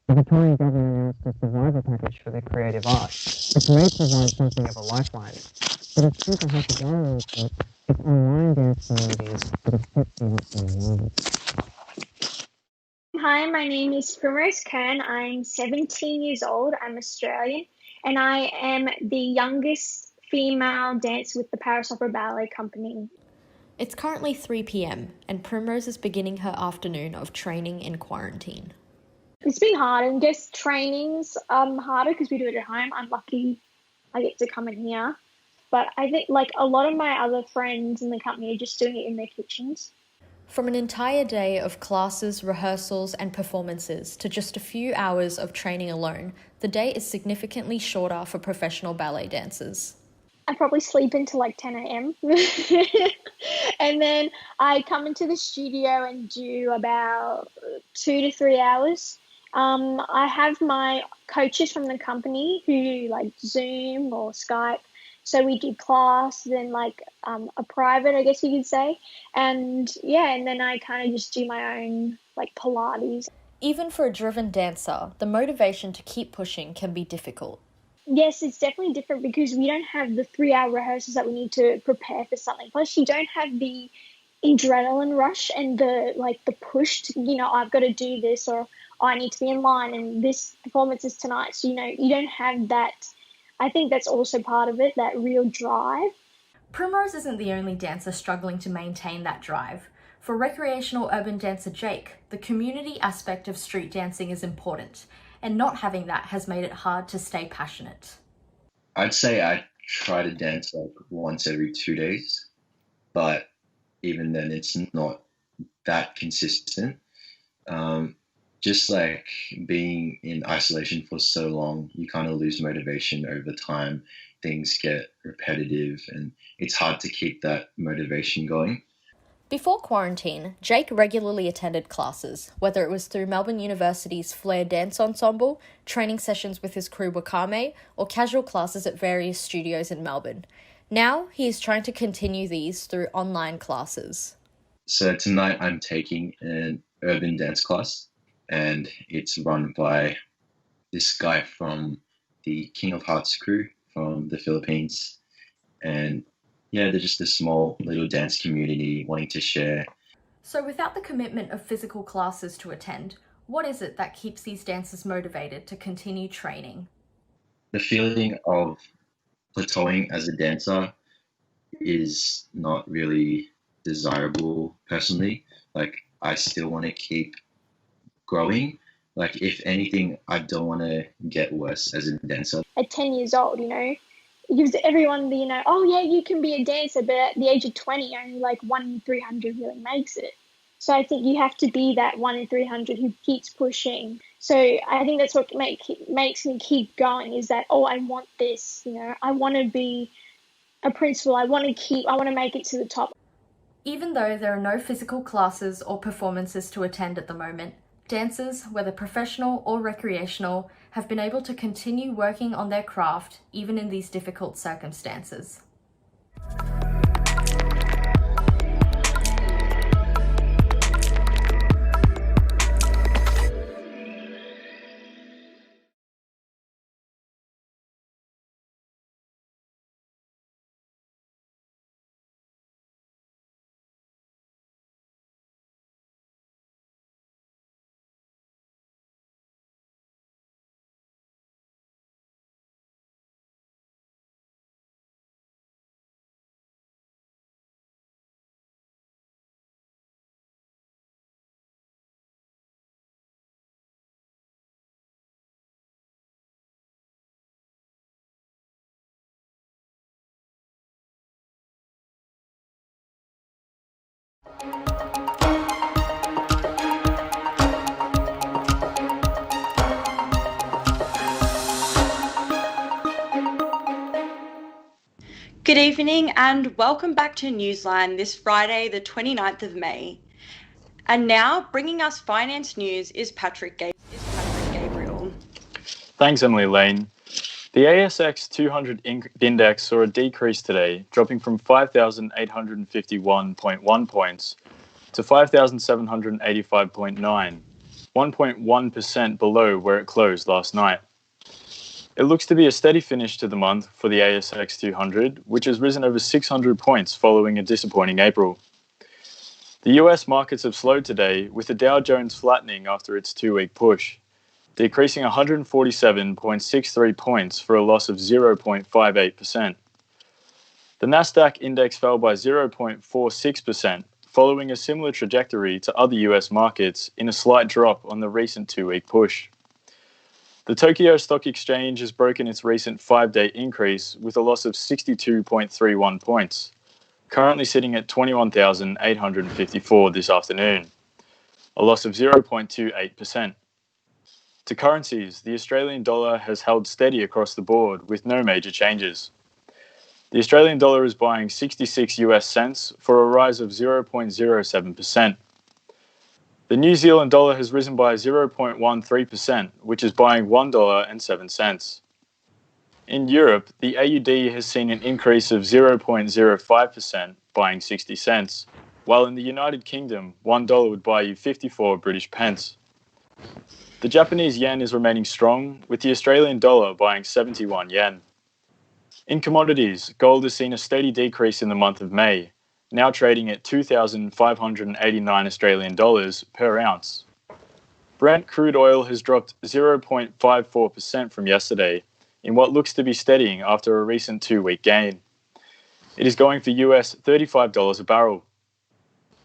the Victorian government announced a survivor package for their creative arts, which may provide something of a lifeline. But it's still perhaps a government report if online dance communities that have kept them up in the moment.
Hi, my name is Primrose Kern. I'm 17 years old. I'm Australian, and I am the youngest female dancer with the Paris Opera Ballet Company.
It's currently 3 p.m. and Primrose is beginning her afternoon of training in quarantine.
It's been hard, and just training's harder because we do it at home. I'm lucky I get to come in here. But I think like a lot of my other friends in the company are just doing it in their kitchens.
From an entire day of classes, rehearsals and performances to just a few hours of training alone, the day is significantly shorter for professional ballet dancers.
I probably sleep until like 10 a.m. and then I come into the studio and do about 2 to 3 hours. I have my coaches from the company who like Zoom or Skype. So we do class, then like a private, I guess you could say. And yeah, and then I kind of just do my own like Pilates.
Even for a driven dancer, the motivation to keep pushing can be difficult.
Yes, it's definitely different because we don't have the 3-hour rehearsals that we need to prepare for something. Plus, you don't have the adrenaline rush and the push to, I've got to do this, or I need to be in line and this performance is tonight. So, you don't have that. I think that's also part of it, that real drive.
Primrose isn't the only dancer struggling to maintain that drive. For recreational urban dancer Jake, the community aspect of street dancing is important, and not having that has made it hard to stay passionate.
I'd say I try to dance like once every 2 days, but even then it's not that consistent. Just like being in isolation for so long, you kind of lose motivation over time. Things get repetitive and it's hard to keep that motivation going.
Before quarantine, Jake regularly attended classes, whether it was through Melbourne University's Flair Dance Ensemble, training sessions with his crew Wakame, or casual classes at various studios in Melbourne. Now, he is trying to continue these through online classes.
So tonight I'm taking an urban dance class, and it's run by this guy from the King of Hearts crew from the Philippines. And yeah, they're just a small little dance community wanting to share.
So without the commitment of physical classes to attend, what is it that keeps these dancers motivated to continue training?
The feeling of plateauing as a dancer is not really desirable personally. Like, I still want to keep growing. Like, if anything, I don't want to get worse as a dancer.
At 10 years old, it gives everyone the, oh yeah, you can be a dancer, but at the age of 20, only like 1 in 300 really makes it. So I think you have to be that 1 in 300 who keeps pushing. So I think that's what makes me keep going, is that, oh, I want this, I want to be a principal. I want to make it to the top.
Even though there are no physical classes or performances to attend at the moment, dancers, whether professional or recreational, have been able to continue working on their craft even in these difficult circumstances.
Good evening and welcome back to Newsline this Friday, the 29th of May. And now, bringing us finance news is Patrick Gabriel.
Thanks, EMILY-LAYNE. The ASX 200 index saw a decrease today, dropping from 5,851.1 points to 5,785.9, 1.1% below where it closed last night. It looks to be a steady finish to the month for the ASX 200, which has risen over 600 points following a disappointing April. The US markets have slowed today, with the Dow Jones flattening after its 2-week push, decreasing 147.63 points for a loss of 0.58%. The Nasdaq index fell by 0.46%, following a similar trajectory to other US markets in a slight drop on the recent 2-week push. The Tokyo Stock Exchange has broken its recent 5-day increase with a loss of 62.31 points, currently sitting at 21,854 this afternoon, a loss of 0.28%. To currencies, the Australian dollar has held steady across the board with no major changes. The Australian dollar is buying 66 US cents for a rise of 0.07%. The New Zealand dollar has risen by 0.13%, which is buying $1.07. In Europe, the AUD has seen an increase of 0.05%, buying 60 cents, while in the United Kingdom, $1 would buy you 54 British pence. The Japanese yen is remaining strong, with the Australian dollar buying 71 yen. In commodities, gold has seen a steady decrease in the month of May, now trading at 2,589 Australian dollars per ounce. Brent crude oil has dropped 0.54% from yesterday, in what looks to be steadying after a recent 2-week gain. It is going for US $35 a barrel.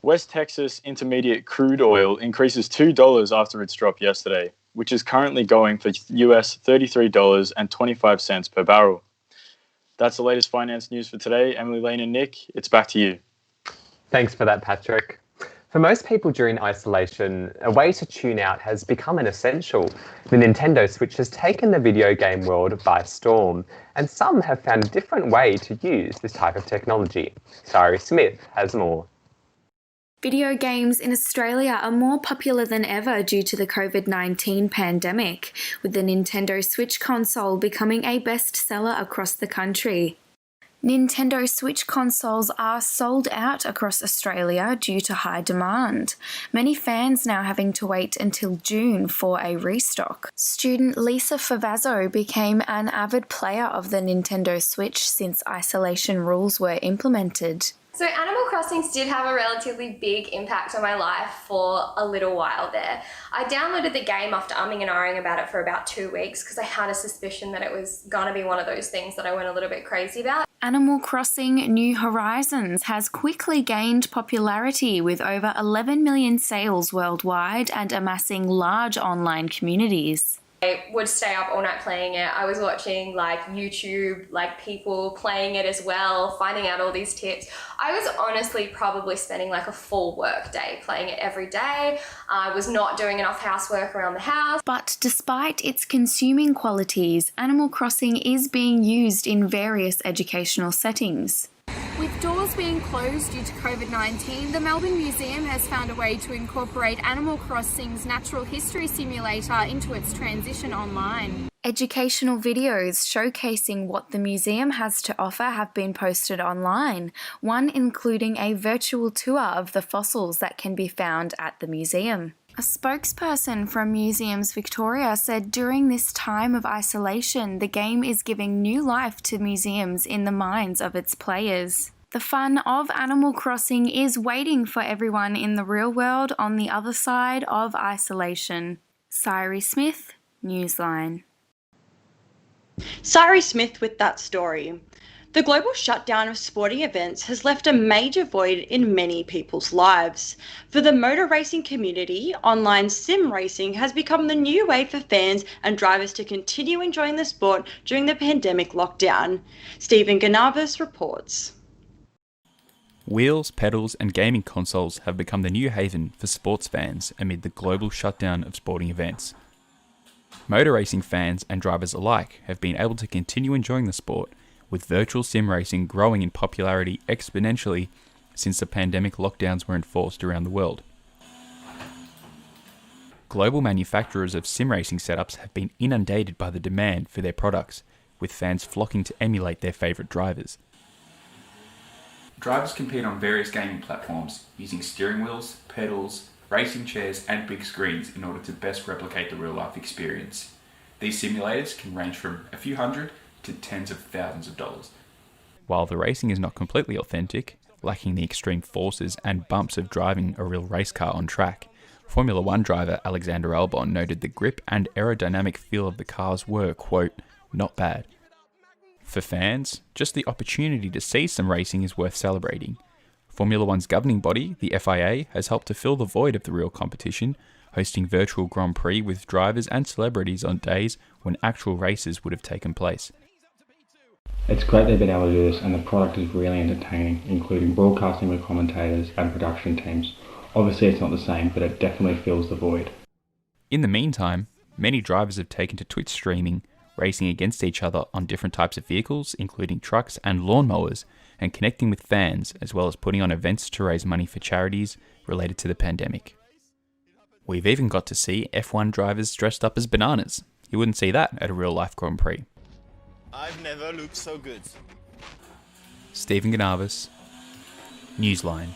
West Texas Intermediate crude oil increases $2 after its drop yesterday, which is currently going for US $33.25 per barrel. That's the latest finance news for today. Emily-Lane and Nick, it's back to you.
Thanks for that, Patrick. For most people during isolation, a way to tune out has become an essential. The Nintendo Switch has taken the video game world by storm, and some have found a different way to use this type of technology. Siri Smith has more.
Video games in Australia are more popular than ever due to the COVID-19 pandemic, with the Nintendo Switch console becoming a bestseller across the country. Nintendo Switch consoles are sold out across Australia due to high demand, many fans now having to wait until June for a restock. Student Lisa FAVAZZO became an avid player of the Nintendo Switch since isolation rules were implemented.
So Animal Crossings did have a relatively big impact on my life for a little while there. I downloaded the game after umming and ahhing about it for about 2 weeks because I had a suspicion that it was going to be one of those things that I went a little bit crazy about.
Animal Crossing New Horizons has quickly gained popularity with over 11 million sales worldwide and amassing large online communities.
I would stay up all night playing it. I was watching YouTube, people playing it as well, finding out all these tips. I was honestly probably spending a full work day playing it every day. I was not doing enough housework around the house.
But despite its consuming qualities, Animal Crossing is being used in various educational settings.
With doors being closed due to COVID-19, the Melbourne Museum has found a way to incorporate Animal Crossing's natural history simulator into its transition online.
Educational videos showcasing what the museum has to offer have been posted online, one including a virtual tour of the fossils that can be found at the museum. A spokesperson from Museums Victoria said during this time of isolation, the game is giving new life to museums in the minds of its players. The fun of Animal Crossing is waiting for everyone in the real world on the other side of isolation. Siri Smith, Newsline.
Siri Smith with that story. The global shutdown of sporting events has left a major void in many people's lives. For the motor racing community, online sim racing has become the new way for fans and drivers to continue enjoying the sport during the pandemic lockdown. Stephen Ganavas reports.
Wheels, pedals and gaming consoles have become the new haven for sports fans amid the global shutdown of sporting events. Motor racing fans and drivers alike have been able to continue enjoying the sport, with virtual sim racing growing in popularity exponentially since the pandemic lockdowns were enforced around the world. Global manufacturers of sim racing setups have been inundated by the demand for their products, with fans flocking to emulate their favourite drivers. Drivers compete on various gaming platforms using steering wheels, pedals, racing chairs and big screens in order to best replicate the real-life experience. These simulators can range from a few hundred to tens of thousands of dollars. While the racing is not completely authentic, lacking the extreme forces and bumps of driving a real race car on track, Formula One driver Alexander Albon noted the grip and aerodynamic feel of the cars were, quote, not bad.
For fans, just the opportunity to see some racing is worth celebrating. Formula One's governing body, the FIA, has helped to fill the void of the real competition, hosting virtual Grand Prix with drivers and celebrities on days when actual races would have taken place.
It's great they've been able to do this, and the product is really entertaining, including broadcasting with commentators and production teams. Obviously it's not the same, but it definitely fills the void.
In the meantime, many drivers have taken to Twitch streaming, racing against each other on different types of vehicles, including trucks and lawnmowers, and connecting with fans, as well as putting on events to raise money for charities related to the pandemic. We've even got to see F1 drivers dressed up as bananas. You wouldn't see that at a real-life Grand Prix.
I've never looked so good.
Stephen Ganavis, Newsline.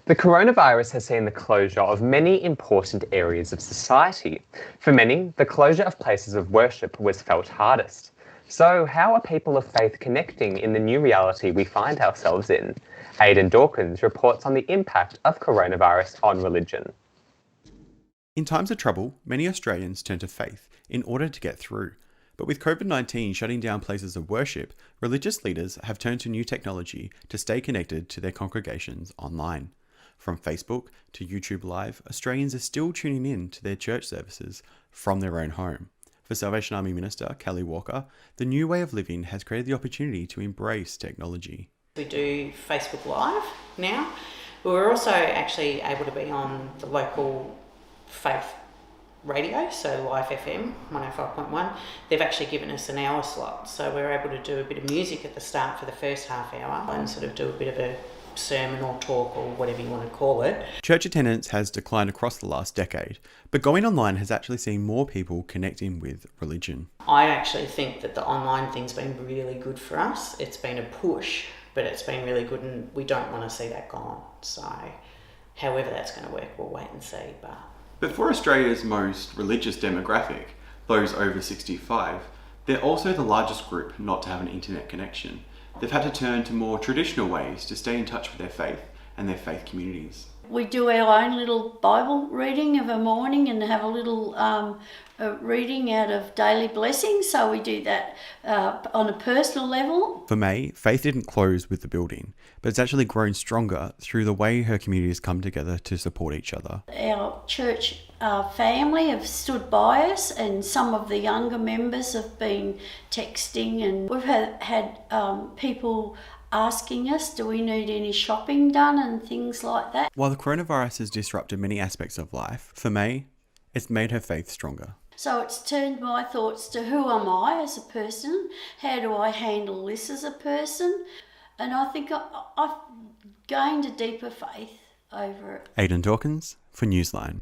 The coronavirus has seen the closure of many important areas of society. For many, the closure of places of worship was felt hardest. So how are people of faith connecting in the new reality we find ourselves in? Aidan Dawkins reports on the impact of coronavirus on religion.
In times of trouble, many Australians turn to faith in order to get through. But with COVID-19 shutting down places of worship, religious leaders have turned to new technology to stay connected to their congregations online. From Facebook to YouTube Live, Australians are still tuning in to their church services from their own home. For Salvation Army Minister Kelly Walker, the new way of living has created the opportunity to embrace technology.
We do Facebook Live now. We're also actually able to be on the local faith radio, so Live FM 105.1. They've actually given us an hour slot, so we're able to do a bit of music at the start for the first half hour and sort of do a bit of a sermon or talk or whatever you want to call it.
Church attendance has declined across the last decade, but going online has actually seen more people connecting with religion.
I actually think that the online thing's been really good for us. It's been a push, but it's been really good, and we don't want to see that gone. So however that's going to work, we'll wait and see.
But for Australia's most religious demographic, those over 65, they're also the largest group not to have an internet connection. They've had to turn to more traditional ways to stay in touch with their faith and their faith communities.
We do our own little Bible reading of a morning and have a little reading out of daily blessings, so we do that on a personal level.
For May, faith didn't close with the building, but it's actually grown stronger through the way her community has come together to support each other.
Our church family have stood by us, and some of the younger members have been texting, and we've had people asking us, do we need any shopping done and things like that.
While the coronavirus has disrupted many aspects of life, for May, it's made her faith stronger.
So it's turned my thoughts to who am I as a person? How do I handle this as a person? And I think I've gained a deeper faith over it.
Aidan Dawkins for Newsline.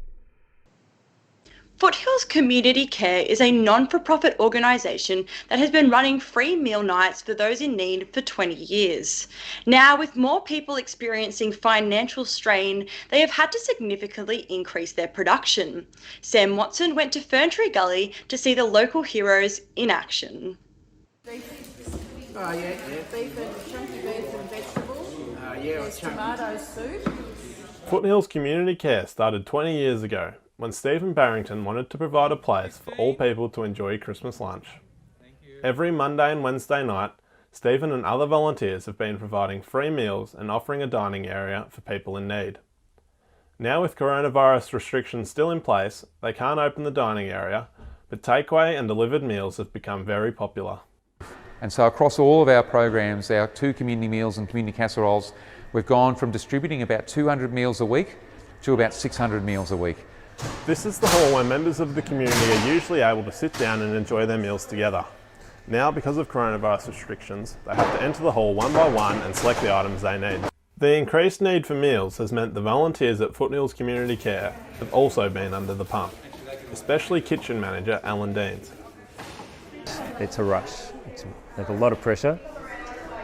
Foothills Community Care is a non-for-profit organisation that has been running free meal nights for those in need for 20 years. Now, with more people experiencing financial strain, they have had to significantly increase their production. Sam Watson went to Ferntree Gully to see the local heroes in action.
Beef and chunky beef and vegetables. There's tomato soup.
Foothills Community Care started 20 years ago, when Stephen Barrington wanted to provide a place for all people to enjoy Christmas lunch. Every Monday and Wednesday night, Stephen and other volunteers have been providing free meals and offering a dining area for people in need. Now with coronavirus restrictions still in place, they can't open the dining area, but takeaway and delivered meals have become very popular.
And so across all of our programs, our 2 community meals and community casseroles, we've gone from distributing about 200 meals a week to about 600 meals a week.
This is the hall where members of the community are usually able to sit down and enjoy their meals together. Now, because of coronavirus restrictions, they have to enter the hall one by one and select the items they need. The increased need for meals has meant the volunteers at Foothills Community Care have also been under the pump, especially kitchen manager Alan Deans.
It's a rush. There's a lot of pressure.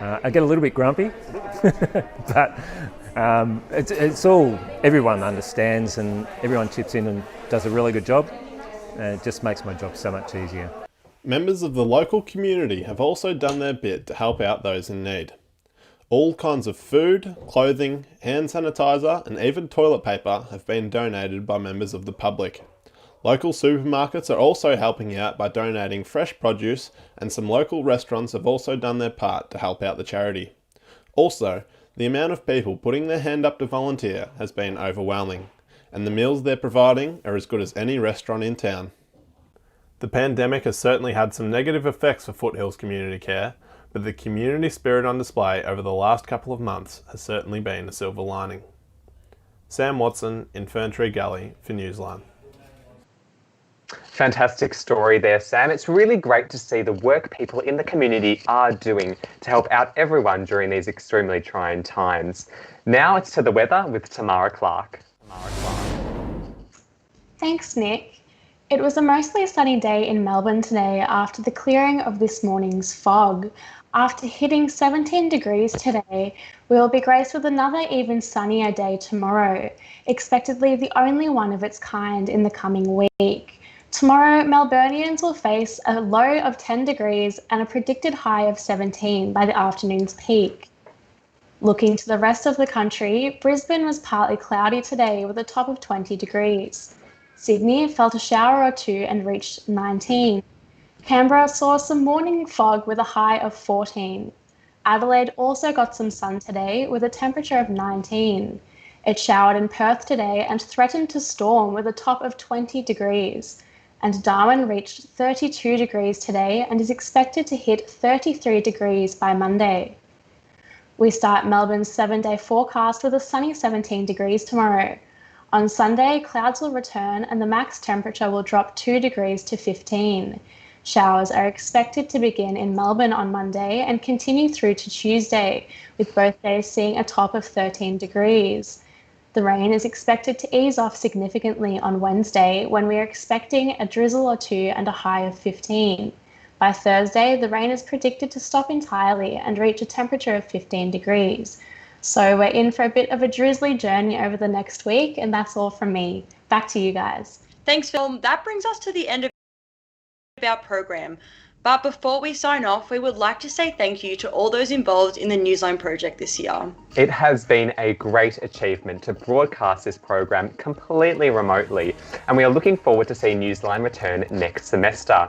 I get a little bit grumpy, but it's all, everyone understands and everyone chips in and does a really good job. It just makes my job so much easier.
Members of the local community have also done their bit to help out those in need. All kinds of food, clothing, hand sanitizer and even toilet paper have been donated by members of the public. Local supermarkets are also helping out by donating fresh produce, and some local restaurants have also done their part to help out the charity. Also, the amount of people putting their hand up to volunteer has been overwhelming, and the meals they're providing are as good as any restaurant in town. The pandemic has certainly had some negative effects for Foothills Community Care, but the community spirit on display over the last couple of months has certainly been a silver lining. Sam Watson in Ferntree Gully for Newsline.
Fantastic story there, Sam. It's really great to see the work people in the community are doing to help out everyone during these extremely trying times. Now it's to the weather with Tamara Clark.
Thanks, Nick. It was a mostly sunny day in Melbourne today after the clearing of this morning's fog. After hitting 17 degrees today, we will be graced with another even sunnier day tomorrow, expectedly the only one of its kind in the coming week. Tomorrow, Melburnians will face a low of 10 degrees and a predicted high of 17 by the afternoon's peak. Looking to the rest of the country, Brisbane was partly cloudy today with a top of 20 degrees. Sydney felt a shower or two and reached 19. Canberra saw some morning fog with a high of 14. Adelaide also got some sun today with a temperature of 19. It showered in Perth today and threatened to storm with a top of 20 degrees. And Darwin reached 32 degrees today and is expected to hit 33 degrees by Monday. We start Melbourne's 7-day forecast with a sunny 17 degrees tomorrow. On Sunday, clouds will return and the max temperature will drop 2 degrees to 15. Showers are expected to begin in Melbourne on Monday and continue through to Tuesday, with both days seeing a top of 13 degrees. The rain is expected to ease off significantly on Wednesday, when we are expecting a drizzle or two and a high of 15. By Thursday, the rain is predicted to stop entirely and reach a temperature of 15 degrees. So we're in for a bit of a drizzly journey over the next week, and that's all from me. Back to you guys.
Thanks, Phil. That brings us to the end of our program. But before we sign off, we would like to say thank you to all those involved in the Newsline project this year.
It has been a great achievement to broadcast this program completely remotely, and we are looking forward to seeing Newsline return next semester.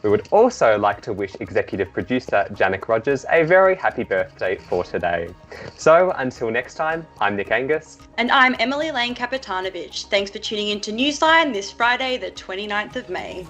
We would also like to wish executive producer Janik Rogers a very happy birthday for today. So until next time, I'm Nick Angus.
And I'm EMILY-LAYNE KAPETANOVIC. Thanks for tuning in to Newsline this Friday, the 29th of May.